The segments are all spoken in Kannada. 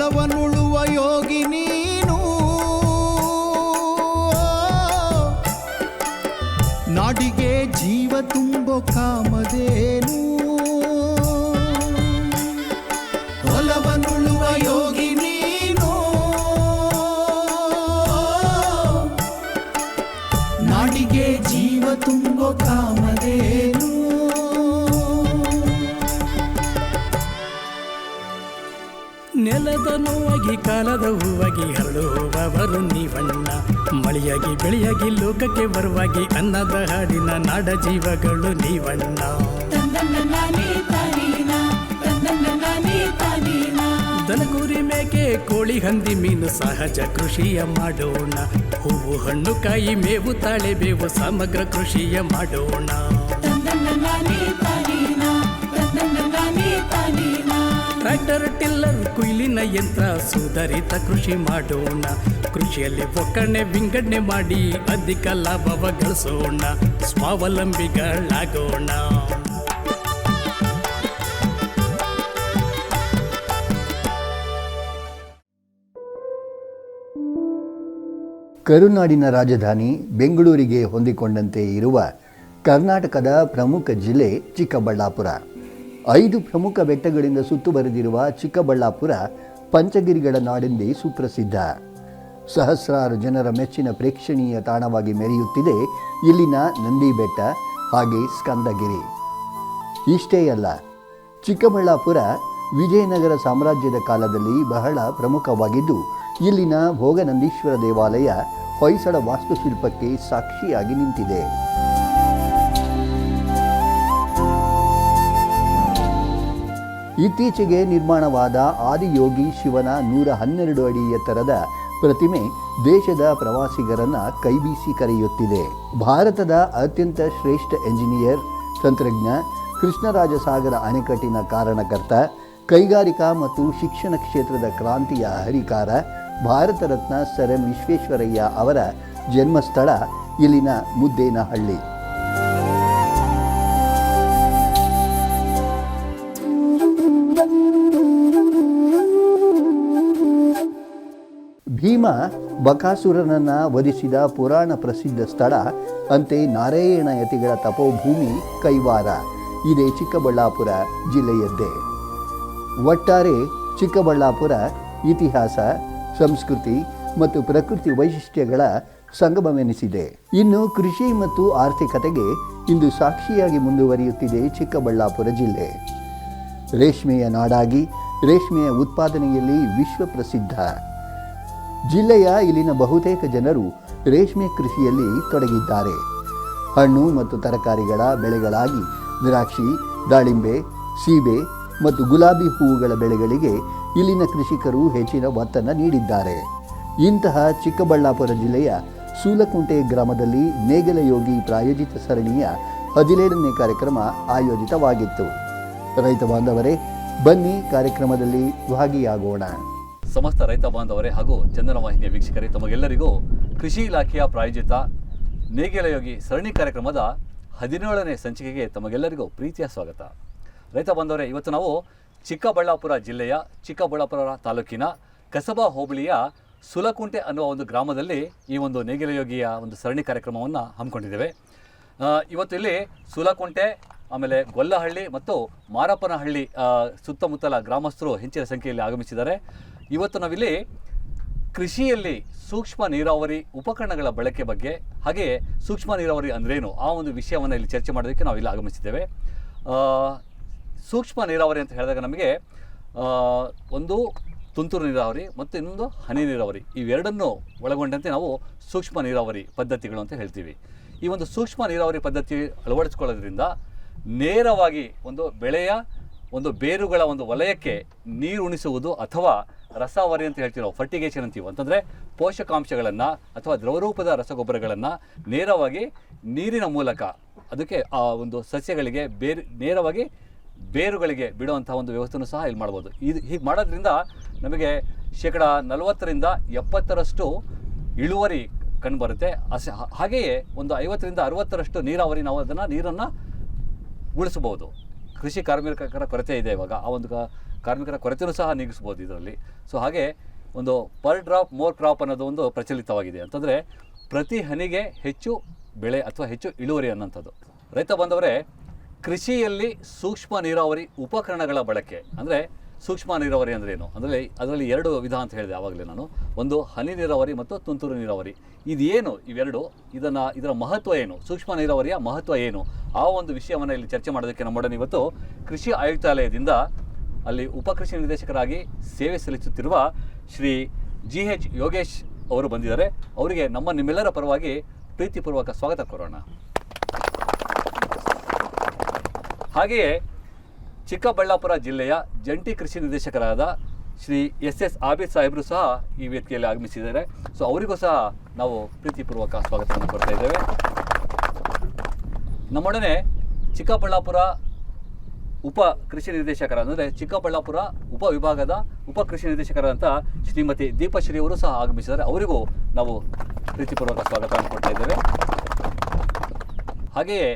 ಹೊಲವನ್ನುಳುವ ಯೋಗಿ ನೀನು, ನಾಡಿಗೆ ಜೀವ ತುಂಬೋ ಕಾಮಧೇನು. ಹೊಲವನ್ನುಳುವ ಯೋಗಿ ನೀನು, ನಾಡಿಗೆ ಜೀವ ತುಂಬೋ ಕಾಮಧೇನು. ನೆಲದ ನೋವಾಗಿ ಕಾಲದ ಹೂವಾಗಿ ಹರಳುವವರು ನೀವಣ್ಣ, ಮಳೆಯಾಗಿ ಬೆಳೆಯಾಗಿ ಲೋಕಕ್ಕೆ ಬರುವಾಗಿ ಅನ್ನದ ಹಾಡಿನ ನಾಡ ಜೀವಗಳು ನೀವಣ್ಣ. ದನಗುರಿ ಮೇಕೆ ಕೋಳಿ ಹಂದಿ ಮೀನು ಸಹಜ ಕೃಷಿಯ ಮಾಡೋಣ, ಹೂವು ಹಣ್ಣು ಕಾಯಿ ಮೇವು ತಾಳೆ ಬೇವು ಸಮಗ್ರ ಕೃಷಿಯ ಮಾಡೋಣ. ಟ್ರ್ಯಾಕ್ಟರ್ ಟಿಲ್ಲರ್ ಕುಯ್ಲಿನ ಯಂತ್ರ ಸುಧಾರಿತ ಕೃಷಿ ಮಾಡೋಣ, ಕೃಷಿಯಲ್ಲಿ ಒಕ್ಕಣೆ ವಿಂಗಡಣೆ ಮಾಡಿ ಅಧಿಕ ಲಾಭವ ಗಳಿಸೋಣ, ಸ್ವಾವಲಂಬಿಗಳಾಗೋಣ. ಕರುನಾಡಿನ ರಾಜಧಾನಿ ಬೆಂಗಳೂರಿಗೆ ಹೊಂದಿಕೊಂಡಂತೆ ಇರುವ ಕರ್ನಾಟಕದ ಪ್ರಮುಖ ಜಿಲ್ಲೆ ಚಿಕ್ಕಬಳ್ಳಾಪುರ. 5 ಪ್ರಮುಖ ಬೆಟ್ಟಗಳಿಂದ ಸುತ್ತುವರೆದಿರುವ ಚಿಕ್ಕಬಳ್ಳಾಪುರ ಪಂಚಗಿರಿಗಳ ನಾಡೆಂದೇ ಸುಪ್ರಸಿದ್ಧ. ಸಹಸ್ರಾರು ಜನರ ಮೆಚ್ಚಿನ ಪ್ರೇಕ್ಷಣೀಯ ತಾಣವಾಗಿ ಮೆರೆಯುತ್ತಿದೆ ಇಲ್ಲಿನ ನಂದಿ ಬೆಟ್ಟ ಹಾಗೆ ಸ್ಕಂದಗಿರಿ. ಇಷ್ಟೇ ಅಲ್ಲ, ಚಿಕ್ಕಬಳ್ಳಾಪುರ ವಿಜಯನಗರ ಸಾಮ್ರಾಜ್ಯದ ಕಾಲದಲ್ಲಿ ಬಹಳ ಪ್ರಮುಖವಾಗಿದ್ದು ಇಲ್ಲಿನ ಭೋಗನಂದೀಶ್ವರ ದೇವಾಲಯ ಹೊಯ್ಸಳ ವಾಸ್ತುಶಿಲ್ಪಕ್ಕೆ ಸಾಕ್ಷಿಯಾಗಿ ನಿಂತಿದೆ. ಇತ್ತೀಚೆಗೆ ನಿರ್ಮಾಣವಾದ ಆದಿಯೋಗಿ ಶಿವನ 112 ಅಡಿ ಎತ್ತರದ ಪ್ರತಿಮೆ ದೇಶದ ಪ್ರವಾಸಿಗರನ್ನ ಕೈಬೀಸಿ ಕರೆಯುತ್ತಿದೆ. ಭಾರತದ ಅತ್ಯಂತ ಶ್ರೇಷ್ಠ ಎಂಜಿನಿಯರ್, ತಂತ್ರಜ್ಞ, ಕೃಷ್ಣರಾಜಸಾಗರ ಅಣೆಕಟ್ಟಿನ ಕಾರಣಕರ್ತ, ಕೈಗಾರಿಕಾ ಮತ್ತು ಶಿಕ್ಷಣ ಕ್ಷೇತ್ರದ ಕ್ರಾಂತಿಯ ಹರಿಕಾರ, ಭಾರತ ರತ್ನ ಸರ್ ಎಂ ವಿಶ್ವೇಶ್ವರಯ್ಯ ಅವರ ಜನ್ಮಸ್ಥಳ ಇಲ್ಲಿನ ಮುದ್ದೇನಹಳ್ಳಿ. ಭೀಮ ಬಕಾಸುರನನ್ನ ವಧಿಸಿದ ಪುರಾಣ ಪ್ರಸಿದ್ಧ ಸ್ಥಳ ಅಂತೆ ನಾರಾಯಣ ಯತಿಗಳ ತಪೋಭೂಮಿ ಕೈವಾರ ಇದೇ ಚಿಕ್ಕಬಳ್ಳಾಪುರ ಜಿಲ್ಲೆಯದ್ದೇ. ಒಟ್ಟಾರೆ ಚಿಕ್ಕಬಳ್ಳಾಪುರ ಇತಿಹಾಸ, ಸಂಸ್ಕೃತಿ ಮತ್ತು ಪ್ರಕೃತಿ ವೈಶಿಷ್ಟ್ಯಗಳ ಸಂಗಮವೆನಿಸಿದೆ. ಇನ್ನು ಕೃಷಿ ಮತ್ತು ಆರ್ಥಿಕತೆಗೆ ಇಂದು ಸಾಕ್ಷಿಯಾಗಿ ಮುಂದುವರಿಯುತ್ತಿದೆ ಚಿಕ್ಕಬಳ್ಳಾಪುರ ಜಿಲ್ಲೆ. ರೇಷ್ಮೆಯ ನಾಡಾಗಿ ರೇಷ್ಮೆಯ ಉತ್ಪಾದನೆಯಲ್ಲಿ ವಿಶ್ವ ಪ್ರಸಿದ್ಧ. ಜಿಲ್ಲೆಯ ಇಲ್ಲಿನ ಬಹುತೇಕ ಜನರು ರೇಷ್ಮೆ ಕೃಷಿಯಲ್ಲಿ ತೊಡಗಿದ್ದಾರೆ. ಹಣ್ಣು ಮತ್ತು ತರಕಾರಿಗಳ ಬೆಳೆಗಳಾಗಿ ದ್ರಾಕ್ಷಿ, ದಾಳಿಂಬೆ, ಸೀಬೆ ಮತ್ತು ಗುಲಾಬಿ ಹೂವುಗಳ ಬೆಳೆಗಳಿಗೆ ಇಲ್ಲಿನ ಕೃಷಿಕರು ಹೆಚ್ಚಿನ ಒತ್ತನ್ನು ನೀಡಿದ್ದಾರೆ. ಇಂತಹ ಚಿಕ್ಕಬಳ್ಳಾಪುರ ಜಿಲ್ಲೆಯ ಸೂಲಕುಂಟೆ ಗ್ರಾಮದಲ್ಲಿ ನೇಗಿಲಯೋಗಿ ಪ್ರಾಯೋಜಿತ ಸರಣಿಯ 17ನೇ ಕಾರ್ಯಕ್ರಮ ಆಯೋಜಿತವಾಗಿತ್ತು. ರೈತ ಬಾಂಧವರೇ, ಬನ್ನಿ ಕಾರ್ಯಕ್ರಮದಲ್ಲಿ ಭಾಗಿಯಾಗೋಣ. ಸಮಸ್ತ ರೈತ ಬಾಂಧವರೇ ಹಾಗೂ ಚಂದನ ವಾಹಿನಿಯ ವೀಕ್ಷಕರೇ, ತಮಗೆಲ್ಲರಿಗೂ ಕೃಷಿ ಇಲಾಖೆಯ ಪ್ರಾಯೋಜಿತ ನೇಗಿಲಯೋಗಿ ಸರಣಿ ಕಾರ್ಯಕ್ರಮದ 17ನೇ ಸಂಚಿಕೆಗೆ ತಮಗೆಲ್ಲರಿಗೂ ಪ್ರೀತಿಯ ಸ್ವಾಗತ. ರೈತ ಬಾಂಧವರೇ, ಇವತ್ತು ನಾವು ಚಿಕ್ಕಬಳ್ಳಾಪುರ ಜಿಲ್ಲೆಯ ಚಿಕ್ಕಬಳ್ಳಾಪುರ ತಾಲೂಕಿನ ಕಸಬಾ ಹೋಬಳಿಯ ಸುಲಕುಂಟೆ ಅನ್ನುವ ಒಂದು ಗ್ರಾಮದಲ್ಲಿ ಈ ಒಂದು ನೇಗಿಲಯೋಗಿಯ ಒಂದು ಸರಣಿ ಕಾರ್ಯಕ್ರಮವನ್ನು ಹಮ್ಮಿಕೊಂಡಿದ್ದೇವೆ. ಇವತ್ತು ಇಲ್ಲಿ ಸುಲಕುಂಟೆ, ಆಮೇಲೆ ಗೊಲ್ಲಹಳ್ಳಿ ಮತ್ತು ಮಾರಪ್ಪನಹಳ್ಳಿ ಸುತ್ತಮುತ್ತಲ ಗ್ರಾಮಸ್ಥರು ಹೆಚ್ಚಿನ ಸಂಖ್ಯೆಯಲ್ಲಿ ಆಗಮಿಸಿದ್ದಾರೆ. ಇವತ್ತು ನಾವಿಲ್ಲಿ ಕೃಷಿಯಲ್ಲಿ ಸೂಕ್ಷ್ಮ ನೀರಾವರಿ ಉಪಕರಣಗಳ ಬಳಕೆ ಬಗ್ಗೆ, ಹಾಗೆಯೇ ಸೂಕ್ಷ್ಮ ನೀರಾವರಿ ಅಂದ್ರೇನು ಆ ಒಂದು ವಿಷಯವನ್ನು ಇಲ್ಲಿ ಚರ್ಚೆ ಮಾಡೋದಕ್ಕೆ ನಾವಿಲ್ಲಿ ಆಗಮಿಸಿದ್ದೇವೆ. ಸೂಕ್ಷ್ಮ ನೀರಾವರಿ ಅಂತ ಹೇಳಿದಾಗ ನಮಗೆ ಒಂದು ತುಂತುರು ನೀರಾವರಿ ಮತ್ತು ಇನ್ನೊಂದು ಹನಿ ನೀರಾವರಿ, ಇವೆರಡನ್ನು ಒಳಗೊಂಡಂತೆ ನಾವು ಸೂಕ್ಷ್ಮ ನೀರಾವರಿ ಪದ್ಧತಿಗಳು ಅಂತ ಹೇಳ್ತೀವಿ. ಈ ಒಂದು ಸೂಕ್ಷ್ಮ ನೀರಾವರಿ ಪದ್ಧತಿ ಅಳವಡಿಸಿಕೊಳ್ಳೋದ್ರಿಂದ ನೇರವಾಗಿ ಒಂದು ಬೆಳೆಯ ಒಂದು ಬೇರುಗಳ ಒಂದು ವಲಯಕ್ಕೆ ನೀರು ಉಣಿಸುವುದು ಅಥವಾ ರಸಾವರಿ ಅಂತ ಹೇಳ್ತೀವಿ ನಾವು, ಫರ್ಟಿಗೇಷನ್ ಅಂತೀವಿ. ಅಂತಂದರೆ ಪೋಷಕಾಂಶಗಳನ್ನು ಅಥವಾ ದ್ರವರೂಪದ ರಸಗೊಬ್ಬರಗಳನ್ನು ನೇರವಾಗಿ ನೀರಿನ ಮೂಲಕ ಅದಕ್ಕೆ ಆ ಒಂದು ಸಸ್ಯಗಳಿಗೆ ನೇರವಾಗಿ ಬೇರುಗಳಿಗೆ ಬಿಡುವಂಥ ಒಂದು ವ್ಯವಸ್ಥೆಯನ್ನು ಸಹ ಇಲ್ಲಿ ಮಾಡ್ಬೋದು. ಹೀಗೆ ಮಾಡೋದ್ರಿಂದ ನಮಗೆ 40% 70% ಇಳುವರಿ ಕಂಡುಬರುತ್ತೆ. ಹಾಗೆಯೇ ಒಂದು 50% 60% ನೀರಾವರಿ ನಾವು ನೀರನ್ನು ಉಳಿಸಬಹುದು. ಕೃಷಿ ಕಾರ್ಮಿಕರ ಕೊರತೆ ಇದೆ ಇವಾಗ, ಆ ಒಂದು ಕಾರ್ಮಿಕರ ಕೊರತೆಯೂ ಸಹ ನೀಗಿಸ್ಬೋದು ಇದರಲ್ಲಿ. ಸೊ ಹಾಗೆ ಒಂದು ಪರ್ ಡ್ರಾಪ್ ಮೋರ್ ಕ್ರಾಪ್ ಅನ್ನೋದು ಒಂದು ಪ್ರಚಲಿತವಾಗಿದೆ. ಅಂತಂದರೆ ಪ್ರತಿ ಹನಿಗೆ ಹೆಚ್ಚು ಬೆಳೆ ಅಥವಾ ಹೆಚ್ಚು ಇಳುವರಿ ಅನ್ನೋಂಥದ್ದು. ರೈತ ಬಾಂಧವರೇ, ಕೃಷಿಯಲ್ಲಿ ಸೂಕ್ಷ್ಮ ನೀರಾವರಿ ಉಪಕರಣಗಳ ಬಳಕೆ, ಅಂದರೆ ಸೂಕ್ಷ್ಮ ನೀರಾವರಿ ಅಂದ್ರೇನು ಅಂದರೆ ಅದರಲ್ಲಿ 2 ವಿಧ ಅಂತ ಹೇಳಿದೆ ಆವಾಗಲೇ ನಾನು. ಒಂದು ಹನಿ ನೀರಾವರಿ ಮತ್ತು ತುಂತುರು ನೀರಾವರಿ. ಇದೇನು ಇವೆರಡು, ಇದರ ಮಹತ್ವ ಏನು, ಸೂಕ್ಷ್ಮ ನೀರಾವರಿಯ ಮಹತ್ವ ಏನು, ಆ ಒಂದು ವಿಷಯವನ್ನು ಇಲ್ಲಿ ಚರ್ಚೆ ಮಾಡೋದಕ್ಕೆ ನಮ್ಮೊಡನೆ ಇವತ್ತು ಕೃಷಿ ಆಯುಕ್ತಾಲಯದಿಂದ ಅಲ್ಲಿ ಉಪಕೃಷಿ ನಿರ್ದೇಶಕರಾಗಿ ಸೇವೆ ಸಲ್ಲಿಸುತ್ತಿರುವ ಶ್ರೀ GH ಯೋಗೇಶ್ ಅವರು ಬಂದಿದ್ದಾರೆ. ಅವರಿಗೆ ನಿಮ್ಮೆಲ್ಲರ ಪರವಾಗಿ ಪ್ರೀತಿಪೂರ್ವಕ ಸ್ವಾಗತ ಕೋರೋಣ. ಹಾಗೆಯೇ ಚಿಕ್ಕಬಳ್ಳಾಪುರ ಜಿಲ್ಲೆಯ ಜಂಟಿ ಕೃಷಿ ನಿರ್ದೇಶಕರಾದ ಶ್ರೀ SS ಆಬಿದ್ ಸಾಹೇಬರು ಸಹ ಈ ವೇದಿಕೆಯಲ್ಲಿ ಆಗಮಿಸಿದ್ದಾರೆ. ಸೊ ಅವರಿಗೂ ಸಹ ನಾವು ಪ್ರೀತಿಪೂರ್ವಕ ಸ್ವಾಗತವನ್ನು ಕೊಡ್ತಾ ಇದ್ದೇವೆ. ನಮ್ಮೊಡನೆ ಚಿಕ್ಕಬಳ್ಳಾಪುರ ಉಪ ಕೃಷಿ ನಿರ್ದೇಶಕರ ಅಂದರೆ ಚಿಕ್ಕಬಳ್ಳಾಪುರ ಉಪವಿಭಾಗದ ಉಪ ಕೃಷಿ ನಿರ್ದೇಶಕರಾದಂಥ ಶ್ರೀಮತಿ ದೀಪಶ್ರೀ ಅವರು ಸಹ ಆಗಮಿಸಿದ್ದಾರೆ. ಅವರಿಗೂ ನಾವು ಪ್ರೀತಿಪೂರ್ವಕ ಸ್ವಾಗತವನ್ನು ಕೊಡ್ತಾ ಇದ್ದೇವೆ. ಹಾಗೆಯೇ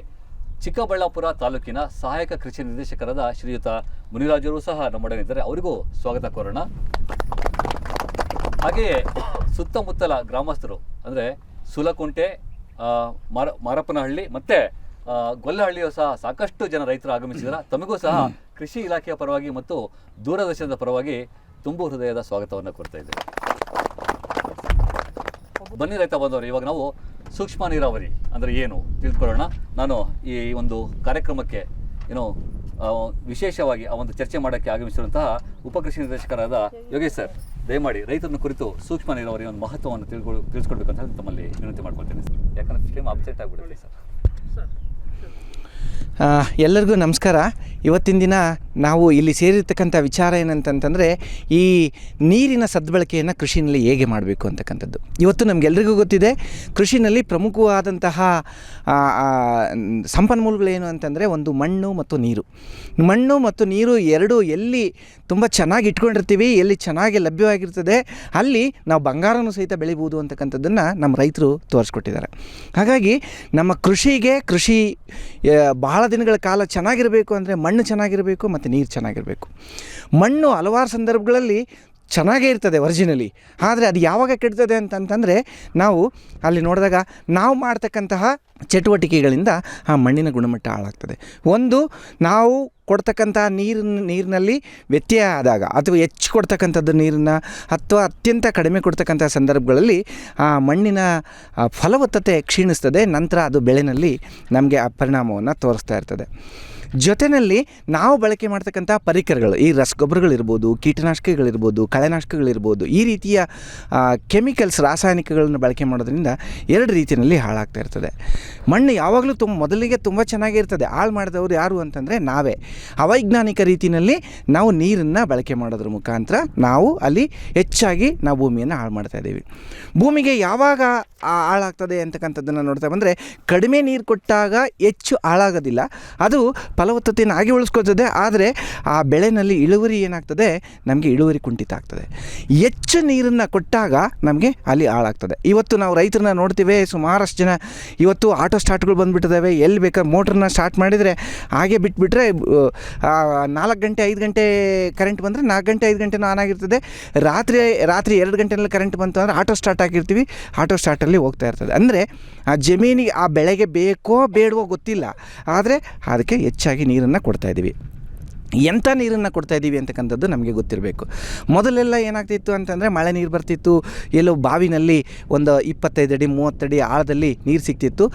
ಚಿಕ್ಕಬಳ್ಳಾಪುರ ತಾಲೂಕಿನ ಸಹಾಯಕ ಕೃಷಿ ನಿರ್ದೇಶಕರಾದ ಶ್ರೀಯುತ ಮುನಿರಾಜರು ಸಹ ನಮ್ಮೊಡನೆ ಇದ್ದಾರೆ. ಅವರಿಗೂ ಸ್ವಾಗತ ಕೋರೋಣ. ಹಾಗೆಯೇ ಸುತ್ತಮುತ್ತಲ ಗ್ರಾಮಸ್ಥರು ಅಂದರೆ ಸುಲಕುಂಟೆ, ಮಾರಪ್ಪನಹಳ್ಳಿ ಮತ್ತು ಗೊಲ್ಲಹಳ್ಳಿಯೂ ಸಹ ಸಾಕಷ್ಟು ಜನ ರೈತರು ಆಗಮಿಸಿದ್ದಾರೆ. ತಮಗೂ ಸಹ ಕೃಷಿ ಇಲಾಖೆಯ ಪರವಾಗಿ ಮತ್ತು ದೂರದರ್ಶನದ ಪರವಾಗಿ ತುಂಬು ಹೃದಯದ ಸ್ವಾಗತವನ್ನು ಕೊಡ್ತಾ ಇದ್ದೇವೆ. ಬನ್ನಿ ರೈತ ಬಂದವರು, ಇವಾಗ ನಾವು ಸೂಕ್ಷ್ಮ ನೀರಾವರಿ ಅಂದರೆ ಏನು ತಿಳ್ಕೊಳ್ಳೋಣ. ನಾನು ಈ ಒಂದು ಕಾರ್ಯಕ್ರಮಕ್ಕೆ ವಿಶೇಷವಾಗಿ ಆ ಒಂದು ಚರ್ಚೆ ಮಾಡೋಕ್ಕೆ ಆಗಮಿಸಿರುವಂತಹ ಉಪಕೃಷಿ ನಿರ್ದೇಶಕರಾದ ಯೋಗೇಶ್ ಸರ್, ದಯಮಾಡಿ ರೈತರನ್ನು ಕುರಿತು ಸೂಕ್ಷ್ಮ ನೀರಾವರಿಯ ಒಂದು ಮಹತ್ವವನ್ನು ತಿಳಿಸ್ಕೊಡ್ಬೇಕು ಅಂತ ಹೇಳಿ ತಮ್ಮಲ್ಲಿ ವಿನಂತಿ ಮಾಡ್ಕೊಳ್ತೇನೆ ಸರ್. ಯಾಕಂದರೆ ಫಿಲ್ಮ್ ಅಪ್ಸೆಟ್ ಆಗಿಬಿಡುತ್ತೆ ಸರ್. ಎಲ್ಲರಿಗೂ ನಮಸ್ಕಾರ. ಇವತ್ತಿನ ದಿನ ನಾವು ಇಲ್ಲಿ ಸೇರಿರ್ತಕ್ಕಂಥ ವಿಚಾರ ಏನಂತಂತಂದರೆ ಈ ನೀರಿನ ಸದ್ಬಳಕೆಯನ್ನು ಕೃಷಿನಲ್ಲಿ ಹೇಗೆ ಮಾಡಬೇಕು ಅಂತಕ್ಕಂಥದ್ದು. ಇವತ್ತು ನಮಗೆಲ್ಲರಿಗೂ ಗೊತ್ತಿದೆ, ಕೃಷಿನಲ್ಲಿ ಪ್ರಮುಖವಾದಂತಹ ಸಂಪನ್ಮೂಲಗಳೇನು ಅಂತಂದರೆ ಒಂದು ಮಣ್ಣು ಮತ್ತು ನೀರು. ಮಣ್ಣು ಮತ್ತು ನೀರು ಎರಡೂ ಎಲ್ಲಿ ತುಂಬ ಚೆನ್ನಾಗಿ ಇಟ್ಕೊಂಡಿರ್ತೀವಿ, ಎಲ್ಲಿ ಚೆನ್ನಾಗಿ ಲಭ್ಯವಾಗಿರ್ತದೆ, ಅಲ್ಲಿ ನಾವು ಬಂಗಾರನೂ ಸಹಿತ ಬೆಳಿಬೋದು ಅಂತಕ್ಕಂಥದ್ದನ್ನು ನಮ್ಮ ರೈತರು ತೋರಿಸ್ಕೊಟ್ಟಿದ್ದಾರೆ. ಹಾಗಾಗಿ ನಮ್ಮ ಕೃಷಿ ಬಹಳ ದಿನಗಳ ಕಾಲ ಚೆನ್ನಾಗಿರಬೇಕು ಅಂದರೆ ಮಣ್ಣು ಚೆನ್ನಾಗಿರಬೇಕು ಮತ್ತು ನೀರು ಚೆನ್ನಾಗಿರಬೇಕು. ಮಣ್ಣು ಹಲವಾರು ಸಂದರ್ಭಗಳಲ್ಲಿ ಚೆನ್ನಾಗೇ ಇರ್ತದೆ ಒರಿಜಿನಲಿ, ಆದರೆ ಅದು ಯಾವಾಗ ಕೆಡ್ತದೆ ಅಂತಂತಂದರೆ ನಾವು ಅಲ್ಲಿ ನೋಡಿದಾಗ ನಾವು ಮಾಡ್ತಕ್ಕಂತಹ ಚಟುವಟಿಕೆಗಳಿಂದ ಆ ಮಣ್ಣಿನ ಗುಣಮಟ್ಟ ಹಾಳಾಗ್ತದೆ. ಒಂದು, ನಾವು ಕೊಡ್ತಕ್ಕಂಥ ನೀರಿನಲ್ಲಿ ವ್ಯತ್ಯಯ ಆದಾಗ ಅಥವಾ ಹೆಚ್ಚು ಕೊಡ್ತಕ್ಕಂಥದ್ದು ನೀರನ್ನು ಅಥವಾ ಅತ್ಯಂತ ಕಡಿಮೆ ಕೊಡ್ತಕ್ಕಂಥ ಸಂದರ್ಭಗಳಲ್ಲಿ ಆ ಮಣ್ಣಿನ ಫಲವತ್ತತೆ ಕ್ಷೀಣಿಸ್ತದೆ. ನಂತರ ಅದು ಬೆಳೆನಲ್ಲಿ ನಮಗೆ ಆ ಪರಿಣಾಮವನ್ನು ತೋರಿಸ್ತಾ ಇರ್ತದೆ. ಜೊತೆಯಲ್ಲಿ ನಾವು ಬಳಕೆ ಮಾಡ್ತಕ್ಕಂಥ ಪರಿಕರಗಳು, ಈ ರಸಗೊಬ್ಬರಗಳಿರ್ಬೋದು, ಕೀಟನಾಶಕಗಳಿರ್ಬೋದು, ಕಳೆನಾಶಕಗಳಿರ್ಬೋದು, ಈ ರೀತಿಯ ಕೆಮಿಕಲ್ಸ್, ರಾಸಾಯನಿಕಗಳನ್ನು ಬಳಕೆ ಮಾಡೋದ್ರಿಂದ 2 ರೀತಿಯಲ್ಲಿ ಹಾಳಾಗ್ತಾ ಇರ್ತದೆ. ಮಣ್ಣು ಯಾವಾಗಲೂ ಮೊದಲಿಗೆ ತುಂಬ ಚೆನ್ನಾಗಿರ್ತದೆ. ಹಾಳು ಮಾಡಿದವರು ಯಾರು ಅಂತಂದರೆ ನಾವೇ. ಅವೈಜ್ಞಾನಿಕ ರೀತಿಯಲ್ಲಿ ನಾವು ನೀರನ್ನು ಬಳಕೆ ಮಾಡೋದ್ರ ಮುಖಾಂತರ ನಾವು ಅಲ್ಲಿ ಹೆಚ್ಚಾಗಿ ನಾವು ಭೂಮಿಯನ್ನು ಹಾಳು ಮಾಡ್ತಾ ಇದ್ದೀವಿ. ಭೂಮಿಗೆ ಯಾವಾಗ ಹಾಳಾಗ್ತದೆ ಅಂತಕ್ಕಂಥದ್ದನ್ನು ನೋಡ್ತಾ ಬಂದರೆ, ಕಡಿಮೆ ನೀರು ಕೊಟ್ಟಾಗ ಹೆಚ್ಚು ಹಾಳಾಗೋದಿಲ್ಲ, ಅದು ಫಲವತ್ತತೆಯನ್ನು ಆಗಿ ಉಳಿಸ್ಕೊಳ್ತದೆ. ಆದರೆ ಆ ಬೆಳೆನಲ್ಲಿ ಇಳುವರಿ ಏನಾಗ್ತದೆ, ನಮಗೆ ಇಳುವರಿ ಕುಂಠಿತ ಆಗ್ತದೆ. ಹೆಚ್ಚು ನೀರನ್ನು ಕೊಟ್ಟಾಗ ನಮಗೆ ಅಲ್ಲಿ ಹಾಳಾಗ್ತದೆ. ಇವತ್ತು ನಾವು ರೈತರನ್ನ ನೋಡ್ತೀವಿ, ಸುಮಾರಷ್ಟು ಜನ ಇವತ್ತು ಆಟೋ ಸ್ಟಾರ್ಟ್ಗಳು ಬಂದುಬಿಟ್ಟಿದ್ದಾವೆ. ಎಲ್ಲಿ ಬೇಕಾದ್ರೆ ಮೋಟ್ರನ್ನ ಸ್ಟಾರ್ಟ್ ಮಾಡಿದರೆ ಹಾಗೆ ಬಿಟ್ಬಿಟ್ರೆ 4 ಗಂಟೆ 5 ಗಂಟೆ ಕರೆಂಟ್ ಬಂದರೆ 4 ಗಂಟೆ 5 ಗಂಟೆನೂ ಆನ್ ಆಗಿರ್ತದೆ. ರಾತ್ರಿ 2 ಗಂಟೆನಲ್ಲಿ ಕರೆಂಟ್ ಬಂತು ಅಂದರೆ ಆಟೋ ಸ್ಟಾರ್ಟ್ ಆಗಿರ್ತೀವಿ, ಆಟೋ ಸ್ಟಾರ್ಟಲ್ಲಿ ಹೋಗ್ತಾ ಇರ್ತದೆ. ಅಂದರೆ ಆ ಜಮೀನಿಗೆ, ಆ ಬೆಳೆಗೆ ಬೇಕೋ ಬೇಡವೋ ಗೊತ್ತಿಲ್ಲ, ಆದರೆ ಅದಕ್ಕೆ ಹೆಚ್ಚಾಗಿ ನೀರನ್ನು ಕೊಡ್ತಾಯಿದ್ದೀವಿ. ಎಂಥ ನೀರನ್ನು ಕೊಡ್ತಾಯಿದ್ದೀವಿ ಅಂತಕ್ಕಂಥದ್ದು ನಮಗೆ ಗೊತ್ತಿರಬೇಕು. ಮೊದಲೆಲ್ಲ ಏನಾಗ್ತಿತ್ತು ಅಂತಂದರೆ, ಮಳೆ ನೀರು ಬರ್ತಿತ್ತು, ಎಲ್ಲೋ ಬಾವಿನಲ್ಲಿ ಒಂದು 25 ಅಡಿ 30 ಅಡಿ ಆಳದಲ್ಲಿ ನೀರು ಸಿಗ್ತಿತ್ತು.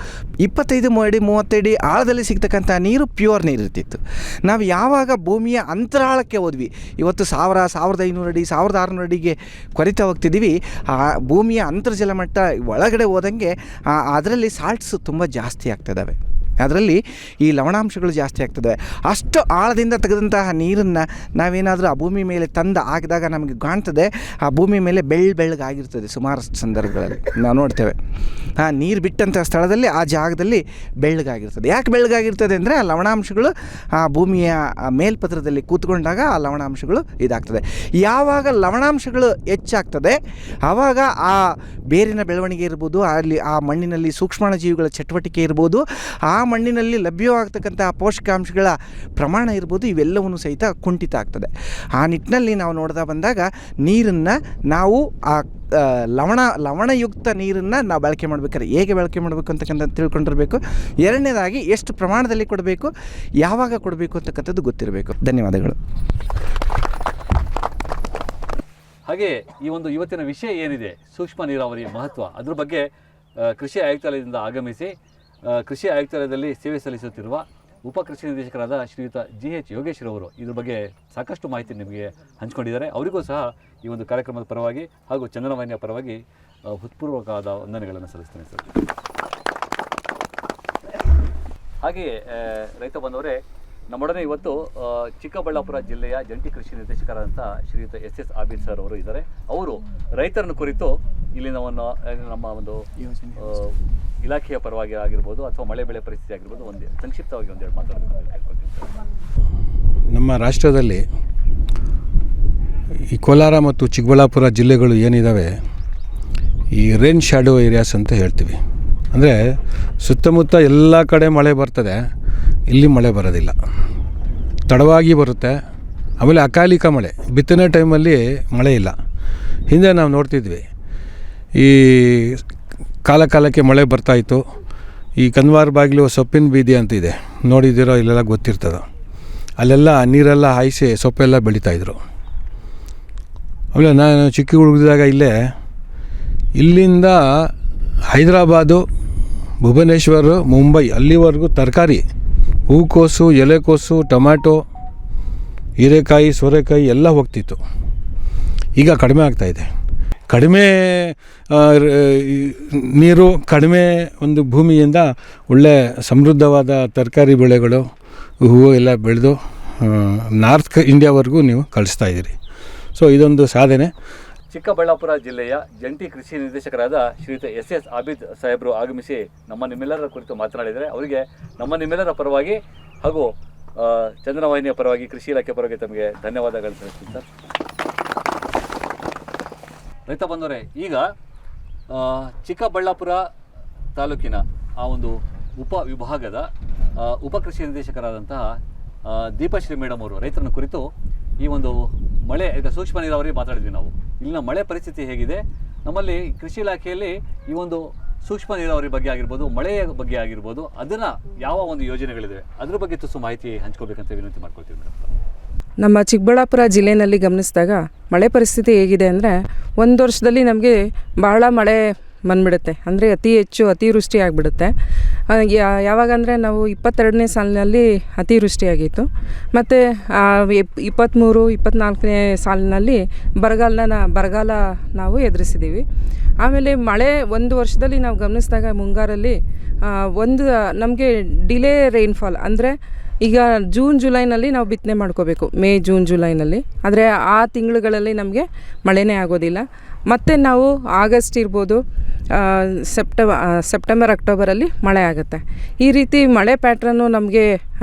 25 ಅಡಿ 30 ಅಡಿ ಆಳದಲ್ಲಿ ಸಿಗ್ತಕ್ಕಂಥ ನೀರು ಪ್ಯೂರ್ ನೀರು ಇರ್ತಿತ್ತು. ನಾವು ಯಾವಾಗ ಭೂಮಿಯ ಅಂತರಾಳಕ್ಕೆ ಹೋದ್ವಿ, ಇವತ್ತು 1000, 1500 ಅಡಿ 1600 ಅಡಿಗೆ ಕೊರಿತಾ ಹೋಗ್ತಿದ್ದೀವಿ. ಆ ಭೂಮಿಯ ಅಂತರ್ಜಲ ಮಟ್ಟ ಒಳಗಡೆ ಹೋದಂಗೆ ಅದರಲ್ಲಿ ಸಾಲ್ಟ್ಸು ತುಂಬ ಜಾಸ್ತಿ ಆಗ್ತಿದ್ದಾವೆ, ಅದರಲ್ಲಿ ಈ ಲವಣಾಂಶಗಳು ಜಾಸ್ತಿ ಆಗ್ತದೆ. ಅಷ್ಟು ಆಳದಿಂದ ತೆಗೆದಂತಹ ನೀರನ್ನು ನಾವೇನಾದರೂ ಆ ಭೂಮಿ ಮೇಲೆ ತಂದು ಹಾಕಿದಾಗ ನಮಗೆ ಕಾಣ್ತದೆ, ಆ ಭೂಮಿ ಮೇಲೆ ಬೆಳ್ಳಗಾಗಿರ್ತದೆ. ಸುಮಾರು ಸಂದರ್ಭಗಳಲ್ಲಿ ನಾವು ನೋಡ್ತೇವೆ, ಆ ನೀರು ಬಿಟ್ಟಂಥ ಸ್ಥಳದಲ್ಲಿ, ಆ ಜಾಗದಲ್ಲಿ ಬೆಳ್ಳಗಾಗಿರ್ತದೆ. ಯಾಕೆ ಬೆಳ್ಳಗಾಗಿರ್ತದೆ ಅಂದರೆ, ಆ ಲವಣಾಂಶಗಳು ಆ ಭೂಮಿಯ ಮೇಲ್ಪತ್ರದಲ್ಲಿ ಕೂತ್ಕೊಂಡಾಗ ಆ ಲವಣಾಂಶಗಳು ಇದಾಗ್ತದೆ. ಯಾವಾಗ ಲವಣಾಂಶಗಳು ಹೆಚ್ಚಾಗ್ತದೆ, ಆವಾಗ ಆ ಬೇರಿನ ಬೆಳವಣಿಗೆ ಇರ್ಬೋದು, ಅಲ್ಲಿ ಆ ಮಣ್ಣಿನಲ್ಲಿ ಸೂಕ್ಷ್ಮಾಣುಜೀವಿಗಳ ಚಟುವಟಿಕೆ ಇರ್ಬೋದು, ಆ ಮಣ್ಣಿನಲ್ಲಿ ಲಭ್ಯವಾಗ್ತಕ್ಕಂಥ ಪೋಷಕಾಂಶಗಳ ಪ್ರಮಾಣ ಇರ್ಬೋದು, ಇವೆಲ್ಲವೂ ಸಹಿತ ಕುಂಠಿತ ಆಗ್ತದೆ. ಆ ನಿಟ್ಟಿನಲ್ಲಿ ನಾವು ನೋಡ್ತಾ ಬಂದಾಗ ನೀರನ್ನು ನಾವು ಆ ಲವಣಯುಕ್ತ ನೀರನ್ನು ನಾವು ಬಳಕೆ ಮಾಡಬೇಕಾದ್ರೆ ಹೇಗೆ ಬಳಕೆ ಮಾಡಬೇಕು ಅಂತಕ್ಕಂಥ ತಿಳ್ಕೊಂಡಿರಬೇಕು. ಎರಡನೇದಾಗಿ ಎಷ್ಟು ಪ್ರಮಾಣದಲ್ಲಿ ಕೊಡಬೇಕು, ಯಾವಾಗ ಕೊಡಬೇಕು ಅಂತಕ್ಕಂಥದ್ದು ಗೊತ್ತಿರಬೇಕು. ಧನ್ಯವಾದಗಳು. ಹಾಗೆ ಈ ಒಂದು ಇವತ್ತಿನ ವಿಷಯ ಏನಿದೆ, ಸೂಕ್ಷ್ಮ ನೀರಾವರಿ ಮಹತ್ವ, ಅದ್ರ ಬಗ್ಗೆ ಕೃಷಿ ಆಯುಕ್ತಾಲಯದಿಂದ ಆಗಮಿಸಿ ಕೃಷಿ ಆಯುಕ್ತಾಲಯದಲ್ಲಿ ಸೇವೆ ಸಲ್ಲಿಸುತ್ತಿರುವ ಉಪ ಕೃಷಿ ನಿರ್ದೇಶಕರಾದ ಶ್ರೀಯುತ GH ಯೋಗೇಶ್ರವರು ಇದ್ರ ಬಗ್ಗೆ ಸಾಕಷ್ಟು ಮಾಹಿತಿ ನಿಮಗೆ ಹಂಚಿಕೊಂಡಿದ್ದಾರೆ. ಅವರಿಗೂ ಸಹ ಈ ಒಂದು ಕಾರ್ಯಕ್ರಮದ ಪರವಾಗಿ ಹಾಗೂ ಚಂದನವಾಹಿನಿಯ ಪರವಾಗಿ ಹೃತ್ಪೂರ್ವಕವಾದ ವಂದನೆಗಳನ್ನು ಸಲ್ಲಿಸ್ತೇನೆ ಸರ್. ಹಾಗೆಯೇ ರೈತ ಬಂದವರೇ, ನಮ್ಮೊಡನೆ ಇವತ್ತು ಚಿಕ್ಕಬಳ್ಳಾಪುರ ಜಿಲ್ಲೆಯ ಜಂಟಿ ಕೃಷಿ ನಿರ್ದೇಶಕರಾದಂಥ ಶ್ರೀಯುತ SS ಆಬಿದ್ ಸರ್ ಅವರು ಇದ್ದಾರೆ. ಅವರು ರೈತರನ್ನು ಕುರಿತು ಇಲ್ಲಿನ ನಮ್ಮ ಒಂದು ಇಲಾಖೆಯ ಪರವಾಗಿ ಆಗಿರ್ಬೋದು ಅಥವಾ ಮಳೆ ಬೆಳೆ ಪರಿಸ್ಥಿತಿ ಆಗಿರ್ಬೋದು ಒಂದು ಸಂಕ್ಷಿಪ್ತವಾಗಿ ಒಂದೆರಡು ಮಾತಾಡಬೇಕು ಅಂತ ಕೇಳ್ಕೊಳ್ತೀನಿ ಸರ್. ನಮ್ಮ ರಾಷ್ಟ್ರದಲ್ಲಿ ಈ ಕೋಲಾರ ಮತ್ತು ಚಿಕ್ಕಬಳ್ಳಾಪುರ ಜಿಲ್ಲೆಗಳು ಏನಿದ್ದಾವೆ, ಈ ರೇನ್ ಶ್ಯಾಡೋ ಏರಿಯಾಸ್ ಅಂತ ಹೇಳ್ತೀವಿ. ಅಂದರೆ ಸುತ್ತಮುತ್ತ ಎಲ್ಲ ಕಡೆ ಮಳೆ ಬರ್ತದೆ, ಇಲ್ಲಿ ಮಳೆ ಬರೋದಿಲ್ಲ, ತಡವಾಗಿ ಬರುತ್ತೆ. ಆಮೇಲೆ ಅಕಾಲಿಕ ಮಳೆ, ಬಿತ್ತನೆ ಟೈಮಲ್ಲಿ ಮಳೆ ಇಲ್ಲ. ಹಿಂದೆ ನಾವು ನೋಡ್ತಿದ್ವಿ, ಈ ಕಾಲಕ್ಕೆ ಮಳೆ ಬರ್ತಾಯಿತ್ತು. ಈ ಕನ್ವಾರ ಬಾಗಿಲು ಸೊಪ್ಪಿನ ಬೀದಿ ಅಂತ ಇದೆ, ನೋಡಿದ್ದೀರೋ ಇಲ್ಲೆಲ್ಲ ಗೊತ್ತಿರ್ತದೆ. ಅಲ್ಲೆಲ್ಲ ನೀರೆಲ್ಲ ಹಾಯಿಸಿ ಸೊಪ್ಪೆಲ್ಲ ಬೆಳೀತಾಯಿದ್ರು. ಆಮೇಲೆ ನಾನು ಚಿಕ್ಕ ಹುಡುಗಿದಾಗ ಇಲ್ಲಿಂದ ಹೈದರಾಬಾದು, ಭುವನೇಶ್ವರ, ಮುಂಬೈ ಅಲ್ಲಿವರೆಗೂ ತರಕಾರಿ, ಹೂಕೋಸು, ಎಲೆಕೋಸು, ಟೊಮ್ಯಾಟೊ, ಹೀರೆಕಾಯಿ, ಸೋರೆಕಾಯಿ ಎಲ್ಲ ಹೋಗ್ತಿತ್ತು. ಈಗ ಕಡಿಮೆ ಆಗ್ತಾಯಿದೆ. ಕಡಿಮೆ ನೀರು, ಕಡಿಮೆ ಒಂದು ಭೂಮಿಯಿಂದ ಒಳ್ಳೆ ಸಮೃದ್ಧವಾದ ತರಕಾರಿ ಬೆಳೆಗಳು, ಹೂವು ಎಲ್ಲ ಬೆಳೆದು ನಾರ್ತ್ ಇಂಡಿಯಾವರೆಗೂ ನೀವು ಕಳಿಸ್ತಾಯಿದ್ದೀರಿ. ಸೊ ಇದೊಂದು ಸಾಧನೆ. ಚಿಕ್ಕಬಳ್ಳಾಪುರ ಜಿಲ್ಲೆಯ ಜಂಟಿ ಕೃಷಿ ನಿರ್ದೇಶಕರಾದ ಶ್ರೀಯುತ SS ಆಬಿದ್ ಸಾಹೇಬರು ಆಗಮಿಸಿ ನಿಮ್ಮೆಲ್ಲರ ಕುರಿತು ಮಾತನಾಡಿದರೆ ಅವರಿಗೆ ನಿಮ್ಮೆಲ್ಲರ ಪರವಾಗಿ ಹಾಗೂ ಚಂದನವಾಹಿನಿಯ ಪರವಾಗಿ, ಕೃಷಿ ಇಲಾಖೆ ಪರವಾಗಿ ತಮಗೆ ಧನ್ಯವಾದಗಳು ಸಲ್ಲಿಸ್ತೀನಿ ಸರ್. ರೈತ ಬಂದವರೇ, ಈಗ ಚಿಕ್ಕಬಳ್ಳಾಪುರ ತಾಲೂಕಿನ ಆ ಒಂದು ಉಪ ವಿಭಾಗದ ಉಪ ಕೃಷಿ ನಿರ್ದೇಶಕರಾದಂತಹ ದೀಪಶ್ರೀ ಮೇಡಮ್ ಅವರು ರೈತರನ್ನ ಕುರಿತು ಈ ಒಂದು ಮಳೆ, ಈಗ ಸೂಕ್ಷ್ಮ ನೀರಾವರಿ ಮಾತಾಡಿದ್ವಿ ನಾವು. ಇಲ್ಲಿನ ಮಳೆ ಪರಿಸ್ಥಿತಿ ಹೇಗಿದೆ, ನಮ್ಮಲ್ಲಿ ಕೃಷಿ ಇಲಾಖೆಯಲ್ಲಿ ಈ ಒಂದು ಸೂಕ್ಷ್ಮ ನೀರಾವರಿ ಬಗ್ಗೆ ಆಗಿರ್ಬೋದು, ಮಳೆಯ ಬಗ್ಗೆ ಆಗಿರ್ಬೋದು, ಅದನ್ನು ಯಾವ ಒಂದು ಯೋಜನೆಗಳಿದೆ ಅದ್ರ ಬಗ್ಗೆ ತುಸು ಮಾಹಿತಿ ಹಂಚ್ಕೋಬೇಕಂತ ವಿನಂತಿ ಮಾಡ್ಕೊಳ್ತೀವಿ ಮೇಡಮ್. ನಮ್ಮ ಚಿಕ್ಕಬಳ್ಳಾಪುರ ಜಿಲ್ಲೆಯಲ್ಲಿ ಗಮನಿಸಿದಾಗ ಮಳೆ ಪರಿಸ್ಥಿತಿ ಹೇಗಿದೆ ಅಂದರೆ, ಒಂದು ವರ್ಷದಲ್ಲಿ ನಮಗೆ ಬಹಳ ಮಳೆ ಬಂದುಬಿಡುತ್ತೆ. ಅಂದರೆ ಅತಿ ಹೆಚ್ಚು ಅತಿವೃಷ್ಟಿ ಆಗಿಬಿಡುತ್ತೆ. ಯಾವಾಗಂದರೆ ನಾವು 22ನೇ ಸಾಲಿನಲ್ಲಿ ಅತಿವೃಷ್ಟಿಯಾಗಿತ್ತು. ಮತ್ತು 23-24ನೇ ಸಾಲಿನಲ್ಲಿ ಬರಗಾಲ ನಾವು ಎದುರಿಸಿದ್ದೀವಿ. ಆಮೇಲೆ ಮಳೆ ಒಂದು ವರ್ಷದಲ್ಲಿ ನಾವು ಗಮನಿಸಿದಾಗ ಮುಂಗಾರಲ್ಲಿ ನಮಗೆ ಡಿಲೇ ರೈನ್ಫಾಲ್, ಅಂದರೆ ಈಗ ಜೂನ್ ಜುಲೈನಲ್ಲಿ ನಾವು ಬಿತ್ತನೆ ಮಾಡ್ಕೋಬೇಕು, ಮೇ ಜೂನ್ ಜುಲೈನಲ್ಲಿ. ಆದರೆ ಆ ತಿಂಗಳುಗಳಲ್ಲಿ ನಮಗೆ ಮಳೆನೇ ಆಗೋದಿಲ್ಲ. ಮತ್ತು ನಾವು ಆಗಸ್ಟ್ ಇರ್ಬೋದು, ಸೆಪ್ಟೆಂಬರ್ ಅಕ್ಟೋಬರಲ್ಲಿ ಮಳೆ ಆಗುತ್ತೆ. ಈ ರೀತಿ ಮಳೆ ಪ್ಯಾಟ್ರನ್ನು ನಮಗೆ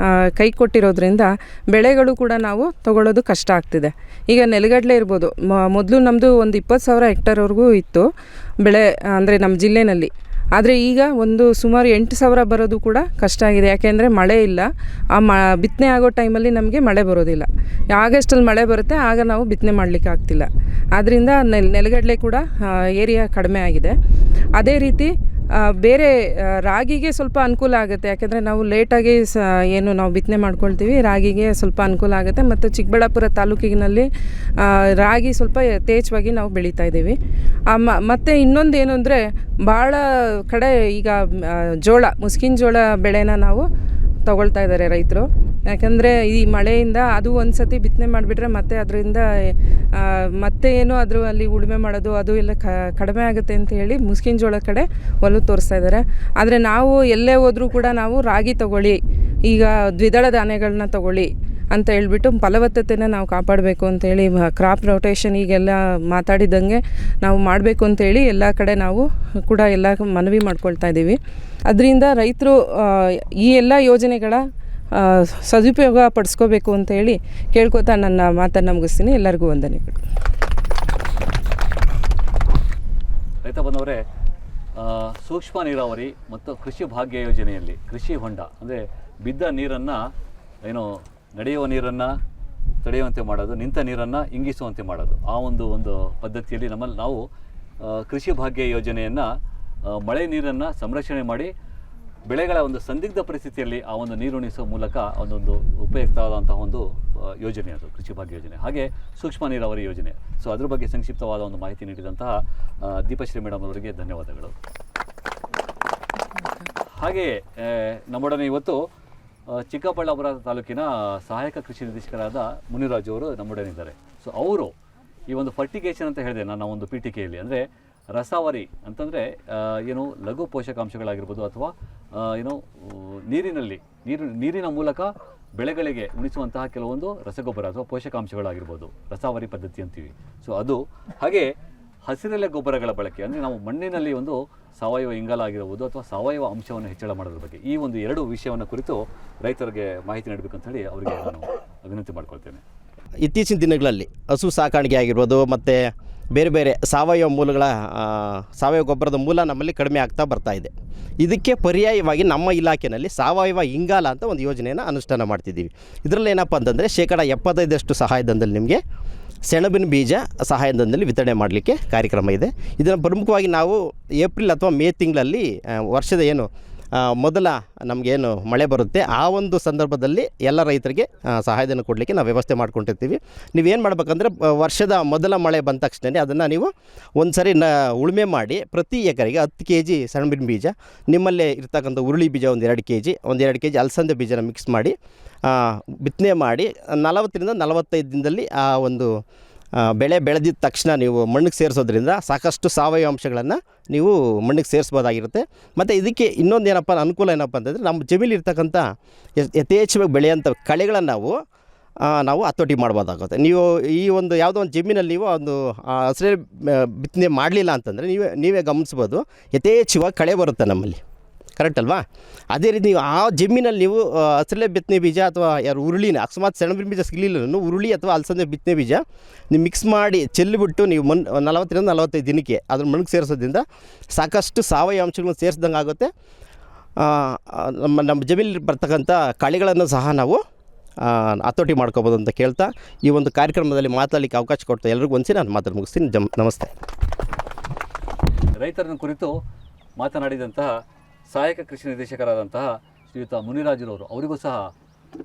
ಕೈ ಕೊಟ್ಟಿರೋದ್ರಿಂದ ಬೆಳೆಗಳು ಕೂಡ ನಾವು ತಗೊಳ್ಳೋದು ಕಷ್ಟ ಆಗ್ತಿದೆ. ಈಗ ನೆಲಗಡಲೆ ಇರ್ಬೋದು, ಮೊದಲು ನಮ್ಮದು ಒಂದು 20,000 ಹೆಕ್ಟರ್ವರೆಗೂ ಇತ್ತು ಬೆಳೆ, ಅಂದರೆ ನಮ್ಮ ಜಿಲ್ಲೆಯಲ್ಲಿ. ಆದರೆ ಈಗ ಸುಮಾರು 8,000 ಬರೋದು ಕೂಡ ಕಷ್ಟ ಆಗಿದೆ. ಯಾಕೆಂದರೆ ಮಳೆ ಇಲ್ಲ. ಬಿತ್ತನೆ ಆಗೋ ಟೈಮಲ್ಲಿ ನಮಗೆ ಮಳೆ ಬರೋದಿಲ್ಲ. ಆಗಸ್ಟಲ್ಲಿ ಮಳೆ ಬರುತ್ತೆ, ಆಗ ನಾವು ಬಿತ್ತನೆ ಮಾಡಲಿಕ್ಕೆ ಆಗ್ತಿಲ್ಲ. ಆದ್ದರಿಂದ ನೆಲಗಡಲೆ ಕೂಡ ಏರಿಯಾ ಕಡಿಮೆ ಆಗಿದೆ. ಅದೇ ರೀತಿ ಬೇರೆ ರಾಗಿಗೆ ಸ್ವಲ್ಪ ಅನುಕೂಲ ಆಗುತ್ತೆ. ಯಾಕೆಂದರೆ ನಾವು ಲೇಟಾಗಿ ಏನು ನಾವು ಬಿತ್ತನೆ ಮಾಡ್ಕೊಳ್ತೀವಿ, ರಾಗಿಗೆ ಸ್ವಲ್ಪ ಅನುಕೂಲ ಆಗುತ್ತೆ. ಮತ್ತು ಚಿಕ್ಕಬಳ್ಳಾಪುರ ತಾಲೂಕಿನಲ್ಲಿ ರಾಗಿ ಸ್ವಲ್ಪ ಯಥೇಚ್ಛವಾಗಿ ನಾವು ಬೆಳೀತಾ ಇದ್ದೀವಿ. ಮತ್ತು ಇನ್ನೊಂದು ಏನು ಅಂದರೆ, ಭಾಳ ಕಡೆ ಈಗ ಮುಸ್ಕಿನ ಜೋಳ ಬೆಳೆನ ನಾವು ತಗೊಳ್ತಾ ಇದ್ದಾರೆ ರೈತರು. ಯಾಕಂದರೆ ಈ ಮಳೆಯಿಂದ ಅದು ಒಂದು ಸತಿ ಬಿತ್ತನೆ ಮಾಡಿಬಿಟ್ರೆ ಮತ್ತೆ ಅದರಿಂದ ಮತ್ತೆ ಏನು ಅಲ್ಲಿ ಉಳುಮೆ ಮಾಡೋದು ಅದು ಎಲ್ಲ ಕಡಿಮೆ ಆಗುತ್ತೆ ಅಂತ ಹೇಳಿ ಮುಸ್ಕಿನ ಜೋಳದ ಕಡೆ ಒಲವು ತೋರಿಸ್ತಾ ಇದ್ದಾರೆ. ಆದರೆ ನಾವು ಎಲ್ಲೇ ಹೋದರೂ ಕೂಡ ನಾವು ರಾಗಿ ತಗೊಳ್ಳಿ, ಈಗ ದ್ವಿದಳ ಧಾನ್ಯಗಳನ್ನ ತಗೊಳ್ಳಿ ಅಂತ ಹೇಳ್ಬಿಟ್ಟು ಫಲವತ್ತತೆನ ನಾವು ಕಾಪಾಡಬೇಕು ಅಂತೇಳಿ ಕ್ರಾಪ್ ರೊಟೇಷನ್ ಈಗೆಲ್ಲ ಮಾತಾಡಿದಂಗೆ ನಾವು ಮಾಡಬೇಕು ಅಂತೇಳಿ ಎಲ್ಲ ಕಡೆ ನಾವು ಕೂಡ ಎಲ್ಲ ಮನವಿ ಮಾಡ್ಕೊಳ್ತಾ ಇದ್ದೀವಿ. ಅದರಿಂದ ರೈತರು ಈ ಎಲ್ಲ ಯೋಜನೆಗಳ ಸದುಪಯೋಗ ಪಡಿಸ್ಕೋಬೇಕು ಅಂತ ಹೇಳಿ ಕೇಳ್ಕೊತಾ ನನ್ನ ಮಾತನ್ನು ಮುಗಿಸ್ತೀನಿ. ಎಲ್ಲರಿಗೂ ವಂದನೆಗಳು. ರೈತ ಬಂದವರೇ, ಸೂಕ್ಷ್ಮ ನೀರಾವರಿ ಮತ್ತು ಕೃಷಿ ಭಾಗ್ಯ ಯೋಜನೆಯಲ್ಲಿ ಕೃಷಿ ಹೊಂಡ ಅಂದರೆ ಬಿದ್ದ ನೀರನ್ನು ಏನು ನಡೆಯುವ ನೀರನ್ನು ತಡೆಯುವಂತೆ ಮಾಡೋದು, ನಿಂತ ನೀರನ್ನು ಇಂಗಿಸುವಂತೆ ಮಾಡೋದು, ಆ ಒಂದು ಪದ್ಧತಿಯಲ್ಲಿ ನಮ್ಮಲ್ಲಿ ನಾವು ಕೃಷಿ ಭಾಗ್ಯ ಯೋಜನೆಯನ್ನು ಮಳೆ ನೀರನ್ನು ಸಂರಕ್ಷಣೆ ಮಾಡಿ ಬೆಳೆಗಳ ಒಂದು ಸಂದಿಗ್ಧ ಪರಿಸ್ಥಿತಿಯಲ್ಲಿ ಆ ಒಂದು ನೀರುಣಿಸುವ ಮೂಲಕ ಒಂದೊಂದು ಉಪಯುಕ್ತವಾದಂತಹ ಒಂದು ಯೋಜನೆ ಅದು ಕೃಷಿ ಭಾಗ್ಯ ಯೋಜನೆ. ಹಾಗೆ ಸೂಕ್ಷ್ಮ ನೀರಾವರಿ ಯೋಜನೆ. ಸೊ ಅದ್ರ ಬಗ್ಗೆ ಸಂಕ್ಷಿಪ್ತವಾದ ಒಂದು ಮಾಹಿತಿ ನೀಡಿದಂತಹ ದೀಪಶ್ರೀ ಮೇಡಮ್ ಅವರಿಗೆ ಧನ್ಯವಾದಗಳು. ಹಾಗೆಯೇ ನಮ್ಮೊಡನೆ ಇವತ್ತು ಚಿಕ್ಕಬಳ್ಳಾಪುರ ತಾಲೂಕಿನ ಸಹಾಯಕ ಕೃಷಿ ನಿರ್ದೇಶಕರಾದ ಮುನಿರಾಜು ಅವರು ನಮ್ಮೊಡನೆ ಇದ್ದಾರೆ. ಸೊ ಅವರು ಈ ಒಂದು ಫರ್ಟಿಗೇಷನ್ ಅಂತ ಹೇಳಿದೆ ನನ್ನ ಒಂದು ಪೀಠಿಕೆಯಲ್ಲಿ, ಅಂದರೆ ರಸಾವರಿ ಅಂತಂದರೆ ಏನು ಲಘು ಪೋಷಕಾಂಶಗಳಾಗಿರ್ಬೋದು ಅಥವಾ ಏನು ನೀರಿನ ಮೂಲಕ ಬೆಳೆಗಳಿಗೆ ಉಣಿಸುವಂತಹ ಕೆಲವೊಂದು ರಸಗೊಬ್ಬರ ಅಥವಾ ಪೋಷಕಾಂಶಗಳಾಗಿರ್ಬೋದು, ರಸಾವರಿ ಪದ್ಧತಿ ಅಂತೀವಿ. ಸೊ ಅದು ಹಾಗೆ ಹಸಿರೆಲೆ ಗೊಬ್ಬರಗಳ ಬಳಕೆ, ಅಂದರೆ ನಾವು ಮಣ್ಣಿನಲ್ಲಿ ಒಂದು ಸಾವಯವ ಇಂಗಾಲ ಆಗಿರ್ಬೋದು ಅಥವಾ ಸಾವಯವ ಅಂಶವನ್ನು ಹೆಚ್ಚಳ ಮಾಡೋದ್ರ ಬಗ್ಗೆ ಈ ಒಂದು 2 ವಿಷಯವನ್ನು ಕುರಿತು ರೈತರಿಗೆ ಮಾಹಿತಿ ನೀಡಬೇಕಂತ ಹೇಳಿ ಅವರಿಗೆ ನಾನು ವಿನಂತಿ ಮಾಡ್ಕೊಳ್ತೇನೆ. ಇತ್ತೀಚಿನ ದಿನಗಳಲ್ಲಿ ಹಸು ಸಾಕಾಣಿಕೆ ಆಗಿರ್ಬೋದು ಮತ್ತು ಬೇರೆ ಬೇರೆ ಸಾವಯವ ಮೂಲಗಳ ಸಾವಯವ ಗೊಬ್ಬರದ ಮೂಲ ನಮ್ಮಲ್ಲಿ ಕಡಿಮೆ ಆಗ್ತಾ ಬರ್ತಾ ಇದೆ. ಇದಕ್ಕೆ ಪರ್ಯಾಯವಾಗಿ ನಮ್ಮ ಇಲಾಖೆಯಲ್ಲಿ ಸಾವಯವ ಇಂಗಾಲ ಅಂತ ಒಂದು ಯೋಜನೆಯನ್ನು ಅನುಷ್ಠಾನ ಮಾಡ್ತಿದ್ದೀವಿ. ಇದರಲ್ಲಿ ಏನಪ್ಪ ಅಂತಂದರೆ 75% ಸಹಾಯಧನದಲ್ಲಿ ನಿಮಗೆ ಸೆಣಬಿನ ಬೀಜ ಸಹಾಯಧನದಲ್ಲಿ ವಿತರಣೆ ಮಾಡಲಿಕ್ಕೆ ಕಾರ್ಯಕ್ರಮ ಇದೆ. ಇದನ್ನು ಪ್ರಮುಖವಾಗಿ ನಾವು ಏಪ್ರಿಲ್ ಅಥವಾ ಮೇ ತಿಂಗಳಲ್ಲಿ ವರ್ಷದ ಏನು ಮೊದಲ ನಮಗೇನು ಮಳೆ ಬರುತ್ತೆ ಆ ಒಂದು ಸಂದರ್ಭದಲ್ಲಿ ಎಲ್ಲ ರೈತರಿಗೆ ಸಹಾಯಧನ ಕೊಡಲಿಕ್ಕೆ ನಾವು ವ್ಯವಸ್ಥೆ ಮಾಡ್ಕೊಂಡಿರ್ತೀವಿ. ನೀವೇನು ಮಾಡಬೇಕಂದ್ರೆ ವರ್ಷದ ಮೊದಲ ಮಳೆ ಬಂದ ತಕ್ಷಣ ಅದನ್ನು ನೀವು ಒಂದು ಸರಿ ಉಳುಮೆ ಮಾಡಿ ಪ್ರತಿ ಎಕರೆಗೆ 10 kg ಸೆಣಬಿನ ಬೀಜ, ನಿಮ್ಮಲ್ಲೇ ಇರ್ತಕ್ಕಂಥ ಉರುಳಿ ಬೀಜ ಒಂದು 2 kg, ಒಂದು 2 kg ಅಲಸಂದೆ ಬೀಜನ ಮಿಕ್ಸ್ ಮಾಡಿ ಬಿತ್ತನೆ ಮಾಡಿ 40ರಿಂದ 45 ದಿನದಲ್ಲಿ ಆ ಒಂದು ಬೆಳೆ ಬೆಳೆದಿದ್ದ ತಕ್ಷಣ ನೀವು ಮಣ್ಣಿಗೆ ಸೇರಿಸೋದ್ರಿಂದ ಸಾಕಷ್ಟು ಸಾವಯವ ಅಂಶಗಳನ್ನು ನೀವು ಮಣ್ಣಿಗೆ ಸೇರಿಸ್ಬೋದಾಗಿರುತ್ತೆ. ಮತ್ತು ಇದಕ್ಕೆ ಇನ್ನೊಂದು ಅನುಕೂಲ ಏನಪ್ಪ ಅಂತಂದರೆ ನಮ್ಮ ಜಮೀನಿರ್ತಕ್ಕಂಥ ಯಥೇಚ್ಛವಾಗಿ ಬೆಳೆಯೋಂಥ ಕಳೆಗಳನ್ನು ನಾವು ಹತೋಟಿ ಮಾಡ್ಬೋದಾಗುತ್ತೆ. ನೀವು ಈ ಒಂದು ಯಾವುದೋ ಒಂದು ಜಮೀನಲ್ಲಿ ನೀವು ಒಂದು ಹಸಿರು ಬಿತ್ತನೆ ಮಾಡಲಿಲ್ಲ ಅಂತಂದರೆ ನೀವೇ ಗಮನಿಸ್ಬೋದು, ಯಥೇಚ್ಛವಾಗಿ ಕಳೆ ಬರುತ್ತೆ ನಮ್ಮಲ್ಲಿ, ಕರೆಕ್ಟ್ ಅಲ್ವಾ? ಅದೇ ರೀತಿ ನೀವು ಆ ಜಮೀನಲ್ಲಿ ನೀವು ಹಸಿರಲೆ ಬಿತ್ತನೆ ಬೀಜ ಅಥವಾ ಯಾರು ಉರುಳಿನ ಅಕಸ್ಮಾತ್ ಸೆಣಬಿನ ಬೀಜ ಸಿಗಲಿಲ್ಲ ಉರುಳಿ ಅಥವಾ ಅಲಸಂದೆ ಬಿತ್ತನೆ ಬೀಜ ನೀವು ಮಿಕ್ಸ್ ಮಾಡಿ ಚೆಲ್ಲಿಬಿಟ್ಟು ನೀವು 40ರಿಂದ 45 ದಿನಕ್ಕೆ ಅದ್ರ ಮಣ್ಣಿಗೆ ಸೇರಿಸೋದ್ರಿಂದ ಸಾಕಷ್ಟು ಸಾವಯವ ಅಂಶಗಳನ್ನು ಸೇರಿಸ್ದಂಗೆ ಆಗುತ್ತೆ. ನಮ್ಮ ಜಮೀನಲ್ಲಿ ಬರ್ತಕ್ಕಂಥ ಕಳೆಗಳನ್ನು ಸಹ ನಾವು ಹತೋಟಿ ಮಾಡ್ಕೋಬೋದು ಅಂತ ಕೇಳ್ತಾ ಈ ಒಂದು ಕಾರ್ಯಕ್ರಮದಲ್ಲಿ ಮಾತಾಡಲಿಕ್ಕೆ ಅವಕಾಶ ಕೊಡ್ತಾ ಎಲ್ಲರಿಗೂ ಒಂದ್ಸಿ ನಾನು ಮಾತಾಡಿ ಮುಗಿಸ್ತೀನಿ. ನಮಸ್ತೆ. ರೈತರನ್ನು ಕುರಿತು ಮಾತನಾಡಿದಂತಹ ಸಹಾಯಕ ಕೃಷಿ ನಿರ್ದೇಶಕರಾದಂತಹ ಶ್ರೀಯುತ ಮುನಿರಾಜುರವರು ಅವರಿಗೂ ಸಹ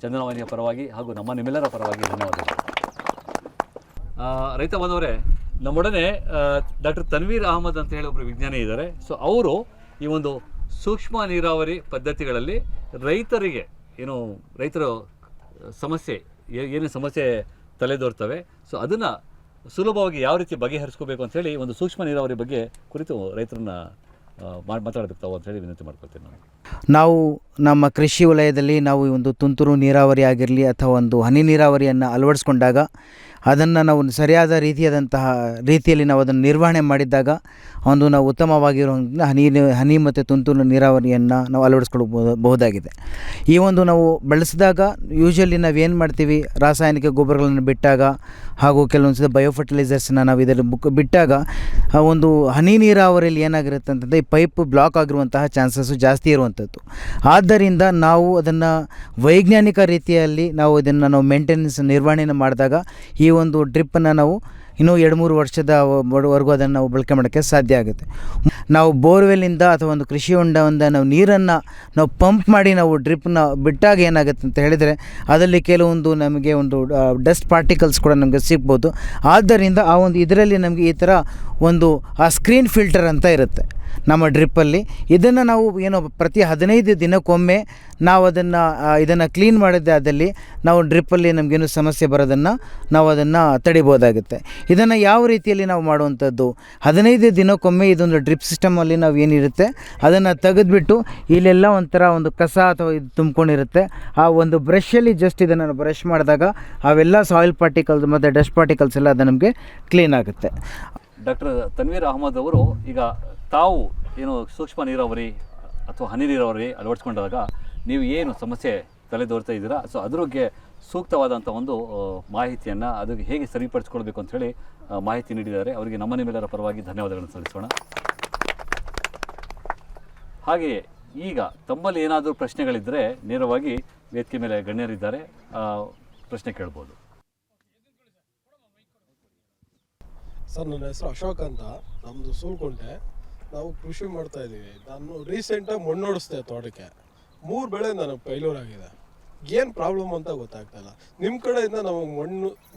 ಚಂದನವಾಹಿನಿಯ ಪರವಾಗಿ ಹಾಗೂ ನಿಮ್ಮೆಲ್ಲರ ಪರವಾಗಿ ಧನ್ಯವಾದಗಳು. ರೈತ ಬಂದವರೇ, ನಮ್ಮೊಡನೆ ಡಾಕ್ಟರ್ ತನ್ವೀರ್ ಅಹಮದ್ ಅಂತ ಹೇಳಿ ಒಬ್ಬರು ವಿಜ್ಞಾನಿ ಇದ್ದಾರೆ. ಸೊ ಅವರು ಈ ಒಂದು ಸೂಕ್ಷ್ಮ ನೀರಾವರಿ ಪದ್ಧತಿಗಳಲ್ಲಿ ರೈತರಿಗೆ ರೈತರ ಸಮಸ್ಯೆ ಏನು ಸಮಸ್ಯೆ ತಲೆದೋರ್ತವೆ, ಸೊ ಅದನ್ನು ಸುಲಭವಾಗಿ ಯಾವ ರೀತಿ ಬಗೆಹರಿಸ್ಕೋಬೇಕು ಅಂಥೇಳಿ ಒಂದು ಸೂಕ್ಷ್ಮ ನೀರಾವರಿ ಬಗ್ಗೆ ಕುರಿತು ರೈತರನ್ನ ಮಾತಾಡಬೇಕು ತಾವು ಅಂತೇಳಿ ವಿನಂತಿ ಮಾಡ್ಕೊಳ್ತೇನೆ ನಾನು. ನಾವು ನಮ್ಮ ಕೃಷಿ ವಲಯದಲ್ಲಿ ನಾವು ಒಂದು ತುಂತುರು ನೀರಾವರಿ ಆಗಿರಲಿ ಅಥವಾ ಒಂದು ಹನಿ ನೀರಾವರಿಯನ್ನು ಅಳವಡಿಸ್ಕೊಂಡಾಗ ಅದನ್ನು ನಾವು ಸರಿಯಾದ ರೀತಿಯಲ್ಲಿ ನಾವು ಅದನ್ನು ನಿರ್ವಹಣೆ ಮಾಡಿದ್ದಾಗ ಒಂದು ನಾವು ಉತ್ತಮವಾಗಿರೋ ಹನಿ ಮತ್ತು ತುಂತುರು ನೀರಾವರಿಯನ್ನು ನಾವು ಅಳವಡಿಸ್ಕೊಳ್ಬಹುದಾಗಿದೆ. ಈ ಒಂದು ನಾವು ಬಳಸಿದಾಗ ಯೂಶಲಿ ನಾವೇನು ಮಾಡ್ತೀವಿ, ರಾಸಾಯನಿಕ ಗೊಬ್ಬರಗಳನ್ನು ಬಿಟ್ಟಾಗ ಹಾಗೂ ಕೆಲವೊಂದು ಸಲ ಬಯೋಫರ್ಟಿಲೈಸರ್ಸನ್ನ ನಾವು ಇದರಲ್ಲಿ ಬಿಟ್ಟಾಗ ಒಂದು ಹನಿ ನೀರಾವರಿಯಲ್ಲಿ ಏನಾಗಿರುತ್ತೆ ಅಂತಂದರೆ ಈ ಪೈಪ್ ಬ್ಲಾಕ್ ಆಗಿರುವಂತಹ ಚಾನ್ಸಸ್ಸು ಜಾಸ್ತಿ ಇರುವಂಥದ್ದು. ಆದ್ದರಿಂದ ನಾವು ಅದನ್ನು ವೈಜ್ಞಾನಿಕ ರೀತಿಯಲ್ಲಿ ನಾವು ಇದನ್ನು ಮೇಂಟೆನೆನ್ಸ್ ನಿರ್ವಹಣೆಯನ್ನು ಮಾಡಿದಾಗ ಈ ಒಂದು ಡ್ರಿಪ್ಪನ್ನು ನಾವು ಇನ್ನೂ 2-3 ವರ್ಷದವರೆಗೂ ಅದನ್ನು ನಾವು ಬಳಕೆ ಮಾಡೋಕ್ಕೆ ಸಾಧ್ಯ ಆಗುತ್ತೆ. ನಾವು ಬೋರ್ವೆಲ್ಲಿಂದ ಅಥವಾ ಒಂದು ಕೃಷಿ ಹೊಂಡದಿಂದ ನಾವು ನೀರನ್ನು ನಾವು ಪಂಪ್ ಮಾಡಿ ನಾವು ಡ್ರಿಪ್ಪನ್ನ ಬಿಟ್ಟಾಗ ಏನಾಗುತ್ತೆ ಅಂತ ಹೇಳಿದರೆ ಅದರಲ್ಲಿ ಕೆಲವೊಂದು ನಮಗೆ ಒಂದು ಡಸ್ಟ್ ಪಾರ್ಟಿಕಲ್ಸ್ ಕೂಡ ನಮಗೆ ಸಿಗ್ಬೋದು. ಆದ್ದರಿಂದ ಆ ಒಂದು ಇದರಲ್ಲಿ ನಮಗೆ ಈ ಥರ ಒಂದು ಸ್ಕ್ರೀನ್ ಫಿಲ್ಟರ್ ಅಂತ ಇರುತ್ತೆ ನಮ್ಮ ಡ್ರಿಪ್ಪಲ್ಲಿ. ಇದನ್ನು ನಾವು ಪ್ರತಿ 15 ದಿನಕ್ಕೊಮ್ಮೆ ನಾವು ಇದನ್ನು ಕ್ಲೀನ್ ಮಾಡಿದ್ದೆ ಆದಲ್ಲಿ ನಾವು ಡ್ರಿಪ್ಪಲ್ಲಿ ನಮಗೇನು ಸಮಸ್ಯೆ ಬರೋದನ್ನು ನಾವು ಅದನ್ನು ತಡಿಬೋದಾಗುತ್ತೆ. ಇದನ್ನು ಯಾವ ರೀತಿಯಲ್ಲಿ ನಾವು ಮಾಡುವಂಥದ್ದು, 15 ದಿನಕ್ಕೊಮ್ಮೆ ಇದೊಂದು ಡ್ರಿಪ್ ಸಿಸ್ಟಮಲ್ಲಿ ನಾವು ಏನಿರುತ್ತೆ ಅದನ್ನು ತೆಗೆದುಬಿಟ್ಟು ಇಲ್ಲೆಲ್ಲ ಒಂಥರ ಒಂದು ಕಸ ಅಥವಾ ಇದು ತುಂಬ್ಕೊಂಡಿರುತ್ತೆ. ಆ ಒಂದು ಬ್ರಷಲ್ಲಿ ಜಸ್ಟ್ ಇದನ್ನು ಬ್ರಷ್ ಮಾಡಿದಾಗ ಅವೆಲ್ಲ ಸಾಯಿಲ್ ಪಾರ್ಟಿಕಲ್ಸ್ ಮತ್ತು ಡಸ್ಟ್ ಪಾರ್ಟಿಕಲ್ಸ್ ಎಲ್ಲ ಅದು ನಮಗೆ ಕ್ಲೀನ್ ಆಗುತ್ತೆ. ಡಾಕ್ಟರ್ ತನ್ವೀರ್ ಅಹಮದ್ ಅವರು ಈಗ ತಾವು ಸೂಕ್ಷ್ಮ ನೀರಾವರಿ ಅಥವಾ ಹನಿ ನೀರಾವರಿ ಅಳವಡಿಸ್ಕೊಂಡಾಗ ನೀವು ಏನು ಸಮಸ್ಯೆ ತಲೆದೋರ್ತಾ ಇದ್ದೀರಾ, ಸೊ ಅದ್ರ ಬಗ್ಗೆ ಸೂಕ್ತವಾದಂಥ ಒಂದು ಮಾಹಿತಿಯನ್ನು ಅದಕ್ಕೆ ಹೇಗೆ ಸರಿಪಡಿಸ್ಕೊಳ್ಬೇಕು ಅಂಥೇಳಿ ಮಾಹಿತಿ ನೀಡಿದ್ದಾರೆ. ಅವರಿಗೆ ನಿಮ್ಮೆಲ್ಲರ ಪರವಾಗಿ ಧನ್ಯವಾದಗಳನ್ನು ಸಲ್ಲಿಸೋಣ. ಹಾಗೆಯೇ ಈಗ ತಮ್ಮಲ್ಲಿ ಏನಾದರೂ ಪ್ರಶ್ನೆಗಳಿದ್ದರೆ ನೇರವಾಗಿ ವೇದಿಕೆ ಮೇಲೆ ಗಣ್ಯರಿದ್ದಾರೆ, ಪ್ರಶ್ನೆ ಕೇಳ್ಬೋದು. ಸರ್, ನನ್ನ ಹೆಸರು ಅಶೋಕ್ ಅಂತ, ನಮ್ಮದು ಸೂಲ್ಕುಂಟೆ. ನಾವು ಕೃಷಿ ಮಾಡ್ತಾ ಇದ್ದೀವಿ. ನಾನು ರೀಸೆಂಟಾಗಿ ಮಣ್ಣು ಹೊಡಿಸ್ದೆ ತೋಟಕ್ಕೆ. 3 ಬೆಳೆ ನನಗೆ ಫೈಲ್ಯೂರ್ ಆಗಿದೆ. ಏನು ಪ್ರಾಬ್ಲಮ್ ಅಂತ ಗೊತ್ತಾಗ್ತಾಯಿಲ್ಲ. ನಿಮ್ಮ ಕಡೆಯಿಂದ ನಮಗೆ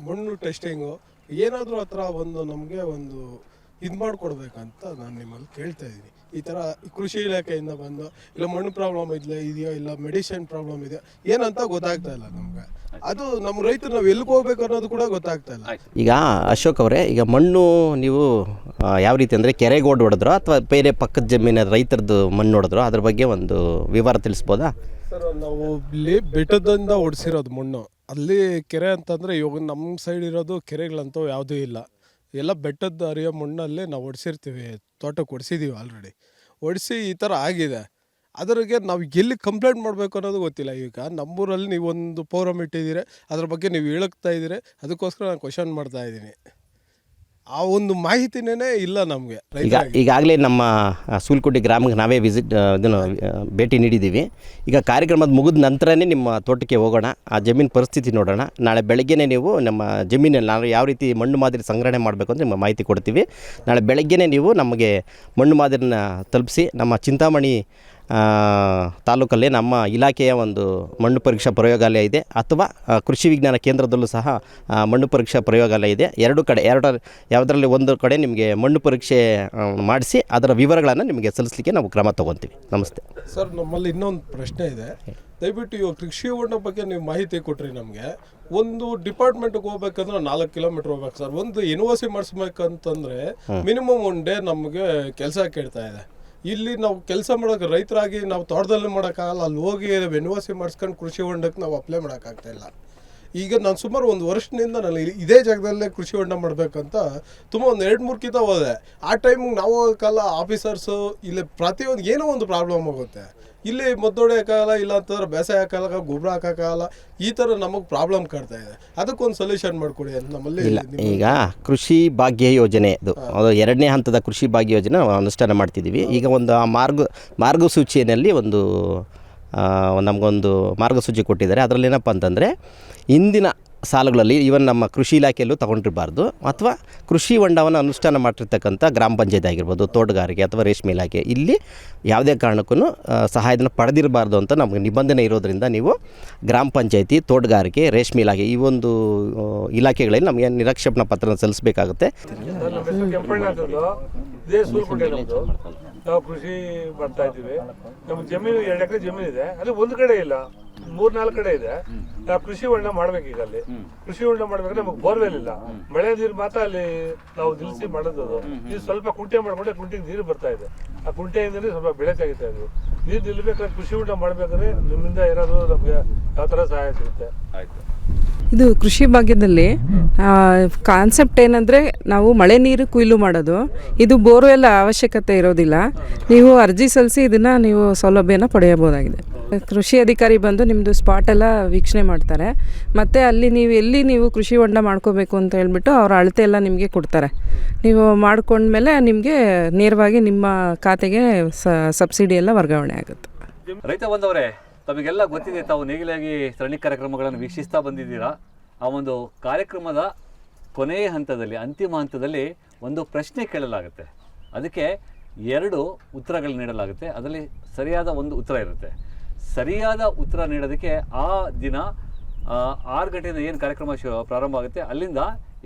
ಮಣ್ಣು ಟೆಸ್ಟಿಂಗು ಏನಾದರೂ ಆ ಥರ ನಮಗೆ ಇದು ಮಾಡಿಕೊಡ್ಬೇಕಂತ ನಾನು ನಿಮ್ಮಲ್ಲಿ ಕೇಳ್ತಾ ಇದ್ದೀನಿ. ಈ ಥರ ಕೃಷಿ ಇಲಾಖೆಯಿಂದ ಬಂದು ಇಲ್ಲ ಮಣ್ಣು ಪ್ರಾಬ್ಲಮ್ ಇದೆಯೋ ಇಲ್ಲ ಮೆಡಿಸಿನ್ ಪ್ರಾಬ್ಲಮ್ ಇದೆಯೋ ಏನಂತ ಗೊತ್ತಾಗ್ತಾ ಇಲ್ಲ ನಮ್ಗೆ. ಅದು ನಮ್ಮ ರೈತರು ನಾವು ಎಲ್ಲಿಗೆ ಹೋಗ್ಬೇಕು ಅನ್ನೋದು ಕೂಡ ಗೊತ್ತಾಗ್ತಾ ಇಲ್ಲ. ಈಗ ಅಶೋಕ್ ಅವರೇ, ಈಗ ಮಣ್ಣು ನೀವು ಯಾವ ರೀತಿ ಅಂದರೆ ಕೆರೆಗೋಡ್ ಹೊಡೆದ್ರೋ ಅಥವಾ ಬೇರೆ ಪಕ್ಕದ ಜಮೀನ ರೈತರದ್ದು ಮಣ್ಣು ಹೊಡೆದ್ರೋ ಅದ್ರ ಬಗ್ಗೆ ಒಂದು ವಿವರ ತಿಳಿಸ್ಬೋದಾ? ಸರ್, ನಾವು ಇಲ್ಲಿ ಬೆಟ್ಟದಿಂದ ಹೊಡ್ಸಿರೋದು ಮಣ್ಣು. ಅಲ್ಲಿ ಕೆರೆ ಅಂತಂದರೆ ಇವಾಗ ನಮ್ಮ ಸೈಡ್ ಇರೋದು ಕೆರೆಗಳಂತೂ ಯಾವುದೂ ಇಲ್ಲ. ಎಲ್ಲ ಬೆಟ್ಟದ ಹರಿಯೋ ಮಣ್ಣಲ್ಲಿ ನಾವು ಹೊಡ್ಸಿರ್ತೀವಿ, ತೋಟಕ್ಕೆ ಹೊಡ್ಸಿದ್ದೀವಿ ಆಲ್ರೆಡಿ. ಹೊಡ್ಸಿ ಈ ಥರ ಆಗಿದೆ. ಅದ್ರಿಗೆ ನಾವು ಎಲ್ಲಿ ಕಂಪ್ಲೇಂಟ್ ಮಾಡಬೇಕು ಅನ್ನೋದು ಗೊತ್ತಿಲ್ಲ. ಈಗ ನಮ್ಮೂರಲ್ಲಿ ನೀವು ಒಂದು ಫೋರಮ್ ಇಟ್ಟಿದ್ದೀರಿ, ಅದ್ರ ಬಗ್ಗೆ ನೀವು ಹೇಳುತ್ತಾ ಇದ್ದೀರಿ, ಅದಕ್ಕೋಸ್ಕರ ನಾನು ಕ್ವಶನ್ ಮಾಡ್ತಾ ಇದ್ದೀನಿ. ಆ ಒಂದು ಮಾಹಿತಿನೇ ಇಲ್ಲ ನಮಗೆ. ಈಗಾಗಲೇ ನಮ್ಮ ಸೂಲ್ಕುಂಟೆ ಗ್ರಾಮಕ್ಕೆ ನಾವೇ ಭೇಟಿ ನೀಡಿದ್ದೀವಿ. ಈಗ ಕಾರ್ಯಕ್ರಮದ ಮುಗಿದ ನಂತರನೇ ನಿಮ್ಮ ತೋಟಕ್ಕೆ ಹೋಗೋಣ, ಆ ಜಮೀನು ಪರಿಸ್ಥಿತಿ ನೋಡೋಣ. ನಾಳೆ ಬೆಳಗ್ಗೆನೇ ನೀವು ನಮ್ಮ ಜಮೀನಲ್ಲಿ ನಾವು ಯಾವ ರೀತಿ ಮಣ್ಣು ಮಾದರಿ ಸಂಗ್ರಹಣೆ ಮಾಡಬೇಕು ಅಂತ ನಿಮ್ಮ ಮಾಹಿತಿ ಕೊಡ್ತೀವಿ. ನಾಳೆ ಬೆಳಗ್ಗೆನೇ ನೀವು ನಮಗೆ ಮಣ್ಣು ಮಾದರಿನ ತಲುಪಿಸಿ ನಮ್ಮ ಚಿಂತಾಮಣಿ ತಾಲೂಕಲ್ಲಿ ನಮ್ಮ ಇಲಾಖೆಯ ಒಂದು ಮಣ್ಣು ಪರೀಕ್ಷಾ ಪ್ರಯೋಗಾಲಯ ಇದೆ, ಅಥವಾ ಕೃಷಿ ವಿಜ್ಞಾನ ಕೇಂದ್ರದಲ್ಲೂ ಸಹ ಮಣ್ಣು ಪರೀಕ್ಷಾ ಪ್ರಯೋಗಾಲಯ ಇದೆ. ಯಾವುದರಲ್ಲಿ ಒಂದು ಕಡೆ ನಿಮಗೆ ಮಣ್ಣು ಪರೀಕ್ಷೆ ಮಾಡಿಸಿ ಅದರ ವಿವರಗಳನ್ನು ನಿಮಗೆ ಸಲ್ಲಿಸಲಿಕ್ಕೆ ನಾವು ಕ್ರಮ ತಗೊತೀವಿ. ನಮಸ್ತೆ ಸರ್. ನಮ್ಮಲ್ಲಿ ಇನ್ನೊಂದು ಪ್ರಶ್ನೆ ಇದೆ. ದಯವಿಟ್ಟು ಇವಾಗ ಕೃಷಿ ಹೊಂಡ ಬಗ್ಗೆ ನೀವು ಮಾಹಿತಿ ಕೊಟ್ರಿ ನಮಗೆ. ಒಂದು ಡಿಪಾರ್ಟ್ಮೆಂಟ್ಗೆ ಹೋಗ್ಬೇಕಂದ್ರೆ 4 ಕಿಲೋಮೀಟ್ರ್ ಹೋಗ್ಬೇಕು ಸರ್. ಒಂದು NOC ಮಾಡಿಸ್ಬೇಕಂತಂದರೆ ಮಿನಿಮಮ್ 1 ಡೇ ನಮಗೆ ಕೆಲಸ ಕೇಳ್ತಾ ಇದೆ. ಇಲ್ಲಿ ನಾವು ಕೆಲಸ ಮಾಡೋಕೆ ರೈತರಾಗಿ ನಾವು ತೋಟದಲ್ಲಿ ಮಾಡೋಕ್ಕಾಗಲ್ಲ. ಅಲ್ಲಿ ಹೋಗಿ NOC ಮಾಡಿಸ್ಕೊಂಡು ಕೃಷಿ ಹೊಂಡಕ್ಕೆ ನಾವು ಅಪ್ಲೈ ಮಾಡೋಕ್ಕಾಗ್ತಾಯಿಲ್ಲ. ಈಗ ನಾನು ಸುಮಾರು 1 ವರ್ಷದಿಂದ ನಾನು ಇದೇ ಜಾಗದಲ್ಲೇ ಕೃಷಿ ಹೊಂಡ ಮಾಡಬೇಕಂತ ತುಂಬ ಒಂದು 2-3 ಕಿತ ಹೋದೆ. ಆ ಟೈಮಿಗೆ ನಾವು ಹೋಗೋಕ್ಕಲ್ಲ, ಆಫೀಸರ್ಸು ಇಲ್ಲಿ ಪ್ರತಿಯೊಂದು ಏನೋ ಒಂದು ಪ್ರಾಬ್ಲಮ್ ಆಗುತ್ತೆ. ಇಲ್ಲಿ ಮದ್ದು ಹೊಡೆಯೋಕ್ಕಾಗಲ್ಲ, ಇಲ್ಲ ಅಂತಂದ್ರೆ ಬೇಸಾಯ ಹಾಕೋಕ್ಕಾಗಲ್ಲ, ಗೊಬ್ಬರ ಹಾಕೋಕ್ಕಾಗಲ್ಲ. ಈ ಥರ ನಮಗೆ ಪ್ರಾಬ್ಲಮ್ ಕಾಡ್ತಾ ಇದೆ. ಅದಕ್ಕೊಂದು ಸೊಲ್ಯೂಷನ್ ಮಾಡಿಕೊಡಿ ಅಂತ ನಮ್ಮಲ್ಲಿ. ಈಗ ಕೃಷಿ ಭಾಗ್ಯ ಯೋಜನೆ ಅದು 2ನೇ ಹಂತದ ಕೃಷಿ ಭಾಗ್ಯ ಯೋಜನೆ ನಾವು ಅನುಷ್ಠಾನ ಮಾಡ್ತಿದ್ದೀವಿ. ಈಗ ಒಂದು ಆ ಮಾರ್ಗಸೂಚಿಯಲ್ಲಿ ನಮಗೊಂದು ಮಾರ್ಗಸೂಚಿ ಕೊಟ್ಟಿದ್ದಾರೆ. ಅದರಲ್ಲಿ ಏನಪ್ಪ ಅಂತಂದರೆ, ಇಂದಿನ ಸಾಲುಗಳಲ್ಲಿ ಈವನ್ ನಮ್ಮ ಕೃಷಿ ಇಲಾಖೆಯಲ್ಲೂ ತೊಗೊಂಡಿರಬಾರ್ದು, ಅಥವಾ ಕೃಷಿ ಹೊಂಡವನ್ನು ಅನುಷ್ಠಾನ ಮಾಡಿರ್ತಕ್ಕಂಥ ಗ್ರಾಮ ಪಂಚಾಯತ್ ಆಗಿರ್ಬೋದು, ತೋಟಗಾರಿಕೆ ಅಥವಾ ರೇಷ್ಮೆ ಇಲಾಖೆ, ಇಲ್ಲಿ ಯಾವುದೇ ಕಾರಣಕ್ಕೂ ಸಹಾಯಧನ ಪಡೆದಿರಬಾರ್ದು ಅಂತ ನಮಗೆ ನಿಬಂಧನೆ ಇರೋದರಿಂದ ನೀವು ಗ್ರಾಮ ಪಂಚಾಯತಿ, ತೋಟಗಾರಿಕೆ, ರೇಷ್ಮೆ ಇಲಾಖೆ ಈ ಒಂದು ಇಲಾಖೆಗಳಲ್ಲಿ ನಮಗೆ ನಿರಾಕ್ಷೇಪಣಾ ಪತ್ರನ ಸಲ್ಲಿಸಬೇಕಾಗುತ್ತೆ. ನಾವು ಕೃಷಿ ಮಾಡ್ತಾ ಇದ್ದೀವಿ. ನಮ್ಮ ಜಮೀನು 2 ಎಕರೆ ಜಮೀನು ಇದೆ. ಅಲ್ಲಿ ಒಂದು ಕಡೆ ಇಲ್ಲ, 3-4 ಕಡೆ ಇದೆ. ನಾವು ಕೃಷಿ ಹೊಂಡ ಮಾಡ್ಬೇಕು. ಈಗ ಅಲ್ಲಿ ಕೃಷಿ ಹೊಂಡ ಮಾಡ್ಬೇಕಾದ್ರೆ ನಮಗೆ ಬೋರ್ವೆಲ್ ಇಲ್ಲ. ಮಳೆ ನೀರು ಮಾತ್ರ ಅಲ್ಲಿ ನಾವು ನಿಲ್ಲಿಸಿ ಮಾಡೋದು. ಇದು ಸ್ವಲ್ಪ ಕುಂಟೆ ಮಾಡ್ಕೊಂಡ್ರೆ ಕುಂಟೆಗೆ ನೀರು ಬರ್ತಾ ಇದೆ. ಆ ಕುಂಟೆಯಿಂದಲೇ ಸ್ವಲ್ಪ ಬೆಳೆ ತೆಗಿತಾ ಇದ್ವಿ. ನೀರು ನಿಲ್ಬೇಕಾದ್ರೆ ಕೃಷಿ ಹೊಂಡ ಮಾಡ್ಬೇಕಾದ್ರೆ ನಿಮ್ಮಿಂದ ಏನಾದರೂ ನಮಗೆ ಯಾವ ಥರ ಸಹಾಯ ಸಿಗುತ್ತೆ? ಆಯಿತು. ಇದು ಕೃಷಿ ಭಾಗ್ಯದಲ್ಲಿ ಕಾನ್ಸೆಪ್ಟ್ ಏನಂದರೆ, ನಾವು ಮಳೆ ನೀರು ಕೊಯ್ಲು ಮಾಡೋದು. ಇದು ಬೋರ್ವೆಲ್ ಅವಶ್ಯಕತೆ ಇರೋದಿಲ್ಲ. ನೀವು ಅರ್ಜಿ ಸಲ್ಲಿಸಿ ಇದನ್ನು ನೀವು ಸೌಲಭ್ಯನ ಪಡೆಯಬಹುದಾಗಿದೆ. ಕೃಷಿ ಅಧಿಕಾರಿ ಬಂದು ನಿಮ್ಮದು ಸ್ಪಾಟೆಲ್ಲ ವೀಕ್ಷಣೆ ಮಾಡ್ತಾರೆ. ಮತ್ತು ಅಲ್ಲಿ ನೀವು ಕೃಷಿ ಹೊಂಡ ಮಾಡ್ಕೋಬೇಕು ಅಂತ ಹೇಳ್ಬಿಟ್ಟು ಅವ್ರ ಅಳತೆ ಎಲ್ಲ ನಿಮಗೆ ಕೊಡ್ತಾರೆ. ನೀವು ಮಾಡ್ಕೊಂಡ್ಮೇಲೆ ನಿಮಗೆ ನೇರವಾಗಿ ನಿಮ್ಮ ಖಾತೆಗೆ ಸಬ್ಸಿಡಿ ಎಲ್ಲ ವರ್ಗಾವಣೆ ಆಗುತ್ತೆ. ರೈತ ಬಂದವರೇ, ತಮಗೆಲ್ಲ ಗೊತ್ತಿದೆ, ತಾವು ನೇಗಿಲಾಗಿ ಸರಣಿ ಕಾರ್ಯಕ್ರಮಗಳನ್ನು ವೀಕ್ಷಿಸ್ತಾ ಬಂದಿದ್ದೀರಾ. ಆ ಒಂದು ಕಾರ್ಯಕ್ರಮದ ಕೊನೆಯ ಹಂತದಲ್ಲಿ, ಅಂತಿಮ ಹಂತದಲ್ಲಿ ಒಂದು ಪ್ರಶ್ನೆ ಕೇಳಲಾಗುತ್ತೆ. ಅದಕ್ಕೆ 2 ಉತ್ತರಗಳು ನೀಡಲಾಗುತ್ತೆ. ಅದರಲ್ಲಿ ಸರಿಯಾದ ಒಂದು ಉತ್ತರ ಇರುತ್ತೆ. ಸರಿಯಾದ ಉತ್ತರ ನೀಡೋದಕ್ಕೆ ಆ ದಿನ 6 ಗಂಟೆಯಿಂದ ಏನು ಕಾರ್ಯಕ್ರಮ ಪ್ರಾರಂಭ ಆಗುತ್ತೆ, ಅಲ್ಲಿಂದ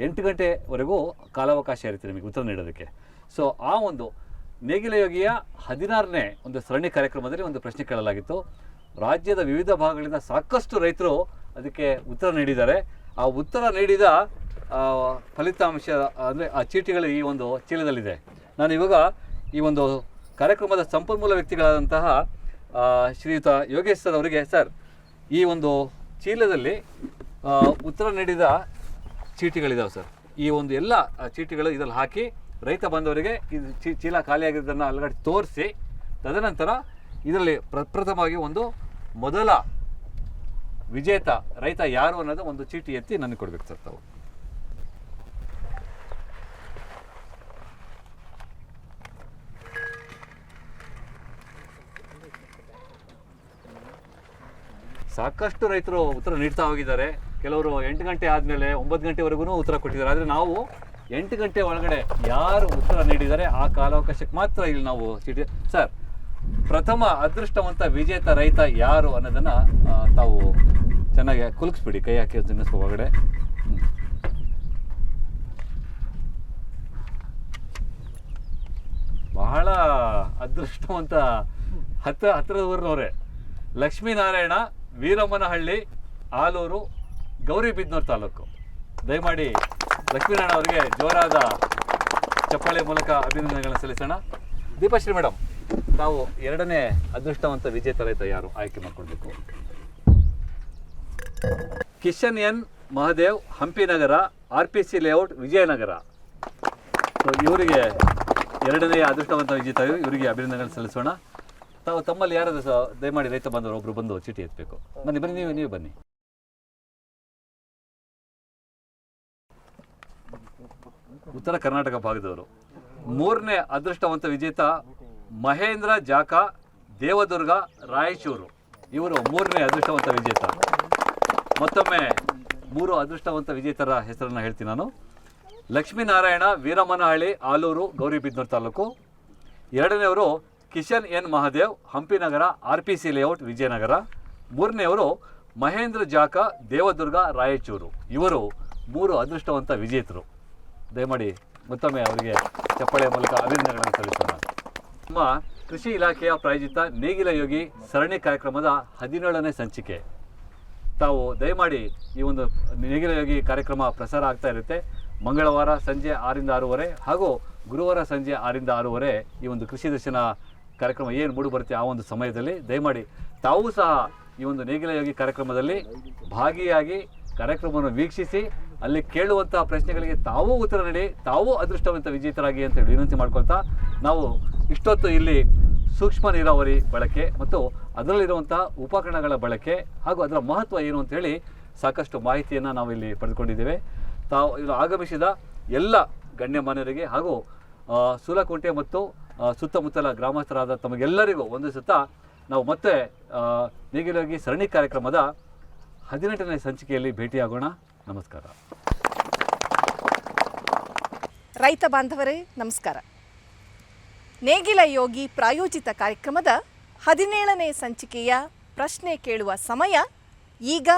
8 ಗಂಟೆವರೆಗೂ ಕಾಲಾವಕಾಶ ಇರುತ್ತೆ ನಿಮಗೆ ಉತ್ತರ ನೀಡೋದಕ್ಕೆ. ಸೊ ಆ ಒಂದು ನೇಗಿಲ ಯೋಗಿಯ 16ನೇ ಒಂದು ಸರಣಿ ಕಾರ್ಯಕ್ರಮದಲ್ಲಿ ಒಂದು ಪ್ರಶ್ನೆ ಕೇಳಲಾಗಿತ್ತು. ರಾಜ್ಯದ ವಿವಿಧ ಭಾಗಗಳಿಂದ ಸಾಕಷ್ಟು ರೈತರು ಅದಕ್ಕೆ ಉತ್ತರ ನೀಡಿದ್ದಾರೆ. ಆ ಉತ್ತರ ನೀಡಿದ ಫಲಿತಾಂಶ ಅಂದರೆ ಆ ಚೀಟಿಗಳು ಈ ಒಂದು ಚೀಲದಲ್ಲಿದೆ. ನಾನು ಇವಾಗ ಈ ಒಂದು ಕಾರ್ಯಕ್ರಮದ ಸಂಪನ್ಮೂಲ ವ್ಯಕ್ತಿಗಳಾದಂತಹ ಶ್ರೀಯುತ ಯೋಗೇಶ್ ಸರ್ ಅವರಿಗೆ, ಸರ್, ಈ ಒಂದು ಚೀಲದಲ್ಲಿ ಉತ್ತರ ನೀಡಿದ ಚೀಟಿಗಳಿದ್ದಾವೆ ಸರ್. ಈ ಒಂದು ಎಲ್ಲ ಚೀಟಿಗಳು ಇದರಲ್ಲಿ ಹಾಕಿ ರೈತ ಬಂದವರಿಗೆ ಇದು ಚೀಲ ಖಾಲಿಯಾಗಿದ್ದನ್ನು ಅಲ್ಲಗಡೆ ತೋರಿಸಿ, ತದನಂತರ ಇದರಲ್ಲಿ ಪ್ರಪ್ರಥಮವಾಗಿ ಒಂದು ಮೊದಲ ವಿಜೇತ ರೈತ ಯಾರು ಅನ್ನೋದು ಒಂದು ಚೀಟಿ ಎತ್ತಿ ನನಗೆ ಕೊಡ್ಬೇಕು ಸರ್ ತಾವು. ಸಾಕಷ್ಟು ರೈತರು ಉತ್ತರ ನೀಡ್ತಾ ಹೋಗಿದ್ದಾರೆ. ಕೆಲವರು 8 ಗಂಟೆ ಆದಮೇಲೆ 9 ಗಂಟೆವರೆಗೂ ಉತ್ತರ ಕೊಟ್ಟಿದ್ದಾರೆ. ಆದರೆ ನಾವು 8 ಗಂಟೆ ಒಳಗಡೆ ಯಾರು ಉತ್ತರ ನೀಡಿದ್ದಾರೆ ಆ ಕಾಲಾವಕಾಶಕ್ಕೆ ಮಾತ್ರ ಇಲ್ಲಿ ನಾವು ಚೀಟಿ. ಸರ್, ಪ್ರಥಮ ಅದೃಷ್ಟವಂತ ವಿಜೇತ ರೈತ ಯಾರು ಅನ್ನೋದನ್ನು ತಾವು ಚೆನ್ನಾಗಿ ಕುಲುಕಿಸ್ಬಿಡಿ, ಕೈ ಹಾಕಿ ನೆನೆಸ್ಕೊ ಒಳಗಡೆ. ಬಹಳ ಅದೃಷ್ಟವಂತ ಹತ್ತಿರದ ಊರಿನವರೇ. ಲಕ್ಷ್ಮೀನಾರಾಯಣ, ವೀರಮ್ಮನಹಳ್ಳಿ, ಆಲೂರು, ಗೌರಿಬಿದನೂರು ತಾಲೂಕು. ದಯಮಾಡಿ ಲಕ್ಷ್ಮೀನಾರಾಯಣ ಅವರಿಗೆ ಜೋರಾದ ಚಪ್ಪಾಳೆ ಮೂಲಕ ಅಭಿನಂದನೆಗಳನ್ನು ಸಲ್ಲಿಸೋಣ. ದೀಪಶ್ರೀ ಮೇಡಮ್, ತಾವು 2ನೇ ಅದೃಷ್ಟವಂತ ವಿಜೇತ ರೈತ ಯಾರು ಆಯ್ಕೆ ಮಾಡಿಕೊಡ್ಬೇಕು? Kishan N Mahadev, Hampinagara, RPC layout, Vijayanagara. ಇವರಿಗೆ 2ನೇ ಅದೃಷ್ಟವಂತ ವಿಜೇತ, ಇವರಿಗೆ ಅಭಿನಂದನೆಗಳನ್ನು ಸಲ್ಲಿಸೋಣ. ತಾವು ತಮ್ಮಲ್ಲಿ ಯಾರಾದರೂ ದಯಮಾಡಿ ರೈತ ಬಾಂಧವರು ಒಬ್ರು ಬಂದು ಚೀಟಿ ಎತ್ತಬೇಕು. ಬನ್ನಿ, ನೀವು ಬನ್ನಿ. ಉತ್ತರ ಕರ್ನಾಟಕ ಭಾಗದವರು. 3ನೇ ಅದೃಷ್ಟವಂತ ವಿಜೇತ ಮಹೇಂದ್ರ ಜಾಕ, ದೇವದುರ್ಗ, ರಾಯಚೂರು. ಇವರು 3ನೇ ಅದೃಷ್ಟವಂತ ವಿಜೇತ. ಮತ್ತೊಮ್ಮೆ 3 ಅದೃಷ್ಟವಂತ ವಿಜೇತರ ಹೆಸರನ್ನು ಹೇಳ್ತೀನಿ ನಾನು. ಲಕ್ಷ್ಮೀನಾರಾಯಣ, ವೀರಮ್ಮನಹಳ್ಳಿ, ಆಲೂರು, ಗೌರಿಬಿದನೂರು ತಾಲೂಕು. 2ನೇವರು Kishan N Mahadev, Hampinagara, RPC layout, Vijayanagara. 3ನೇವರು ಮಹೇಂದ್ರ ಜಾಕ, ದೇವದುರ್ಗ, ರಾಯಚೂರು. ಇವರು 3 ಅದೃಷ್ಟವಂತ ವಿಜೇತರು. ದಯಮಾಡಿ ಮತ್ತೊಮ್ಮೆ ಅವರಿಗೆ ಚಪ್ಪಾಳೆಯ ಮೂಲಕ ಅಭಿನಂದನೆಗಳನ್ನು ಸಲ್ಲಿಸೋಣ. ನಮ್ಮ ಕೃಷಿ ಇಲಾಖೆಯ ಪ್ರಾಯೋಜಿತ ನೇಗಿಲ ಯೋಗಿ ಸರಣಿ ಕಾರ್ಯಕ್ರಮದ 17ನೇ ಸಂಚಿಕೆ. ತಾವು ದಯಮಾಡಿ ಈ ಒಂದು ನೇಗಿಲ ಯೋಗಿ ಕಾರ್ಯಕ್ರಮ ಪ್ರಸಾರ ಆಗ್ತಾ ಇರುತ್ತೆ. ಮಂಗಳವಾರ ಸಂಜೆ 6ರಿಂದ 6:30 ಹಾಗೂ ಗುರುವಾರ ಸಂಜೆ 6ರಿಂದ 6:30 ಈ ಒಂದು ಕೃಷಿ ದರ್ಶನ ಕಾರ್ಯಕ್ರಮ ಏನು ಮೂಡಿ ಬರುತ್ತೆ ಆ ಒಂದು ಸಮಯದಲ್ಲಿ ದಯಮಾಡಿ ತಾವು ಸಹ ಈ ಒಂದು ನೇಗಿಲ ಯೋಗಿ ಕಾರ್ಯಕ್ರಮದಲ್ಲಿ ಭಾಗಿಯಾಗಿ ಕಾರ್ಯಕ್ರಮವನ್ನು ವೀಕ್ಷಿಸಿ ಅಲ್ಲಿ ಕೇಳುವಂತಹ ಪ್ರಶ್ನೆಗಳಿಗೆ ತಾವೂ ಉತ್ತರ ನೀಡಿ, ತಾವೂ ಅದೃಷ್ಟವಂತ ವಿಜೇತರಾಗಿ ಅಂತ ಹೇಳಿ ವಿನಂತಿ ಮಾಡ್ಕೊಳ್ತಾ, ನಾವು ಇಷ್ಟೊತ್ತು ಇಲ್ಲಿ ಸೂಕ್ಷ್ಮ ನೀರಾವರಿ ಬಳಕೆ ಮತ್ತು ಅದರಲ್ಲಿರುವಂತಹ ಉಪಕರಣಗಳ ಬಳಕೆ ಹಾಗೂ ಅದರ ಮಹತ್ವ ಏನು ಅಂತೇಳಿ ಸಾಕಷ್ಟು ಮಾಹಿತಿಯನ್ನು ನಾವು ಇಲ್ಲಿ ಪಡೆದುಕೊಂಡಿದ್ದೇವೆ. ತಾವು ಇಲ್ಲಿ ಆಗಮಿಸಿದ ಎಲ್ಲ ಗಣ್ಯಮಾನ್ಯರಿಗೆ ಹಾಗೂ ಸೂಲಕುಂಟೆ ಮತ್ತು ಸುತ್ತಮುತ್ತಲ ಗ್ರಾಮಸ್ಥರಾದ ತಮಗೆಲ್ಲರಿಗೂ ಒಂದು ಸುತ್ತ ನಾವು ಮತ್ತೆ ನೇಗಿಲೋಗಿ ಸರಣಿ ಕಾರ್ಯಕ್ರಮದ 18ನೇ ಸಂಚಿಕೆಯಲ್ಲಿ ಭೇಟಿಯಾಗೋಣ. ನಮಸ್ಕಾರ. ರೈತ ಬಾಂಧವರೇ ನಮಸ್ಕಾರ. ನೇಗಿಲ ಯೋಗಿ ಪ್ರಾಯೋಜಿತ ಕಾರ್ಯಕ್ರಮದ 17ನೇ ಸಂಚಿಕೆಯ ಪ್ರಶ್ನೆ ಕೇಳುವ ಸಮಯ ಈಗ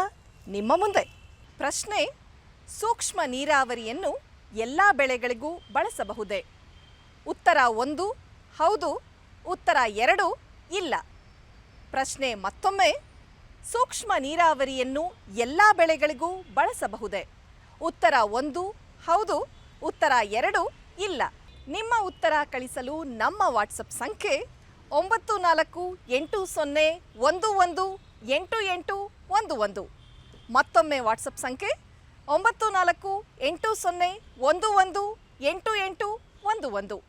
ನಿಮ್ಮ ಮುಂದೆ. ಪ್ರಶ್ನೆ: ಸೂಕ್ಷ್ಮ ನೀರಾವರಿಯನ್ನು ಎಲ್ಲ ಬೆಳೆಗಳಿಗೂ ಬಳಸಬಹುದೇ? ಉತ್ತರ 1 ಹೌದು, ಉತ್ತರ 2 ಇಲ್ಲ. ಪ್ರಶ್ನೆ ಮತ್ತೊಮ್ಮೆ: ಸೂಕ್ಷ್ಮ ನೀರಾವರಿಯನ್ನು ಎಲ್ಲ ಬೆಳೆಗಳಿಗೂ ಬಳಸಬಹುದೇ? ಉತ್ತರ 1 ಹೌದು, ಉತ್ತರ 2 ಇಲ್ಲ. ನಿಮ್ಮ ಉತ್ತರ ಕಳಿಸಲು ನಮ್ಮ ವಾಟ್ಸಪ್ ಸಂಖ್ಯೆ 9480118811. ಮತ್ತೊಮ್ಮೆ ವಾಟ್ಸಪ್ ಸಂಖ್ಯೆ 9480118811.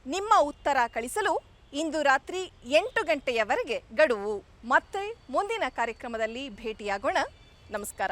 ನಿಮ್ಮ ಉತ್ತರ ಕಳಿಸಲು ಇಂದು ರಾತ್ರಿ 8 ಗಂಟೆಯವರೆಗೆ ಗಡುವು. ಮತ್ತೆ ಮುಂದಿನ ಕಾರ್ಯಕ್ರಮದಲ್ಲಿ ಭೇಟಿಯಾಗೋಣ. ನಮಸ್ಕಾರ.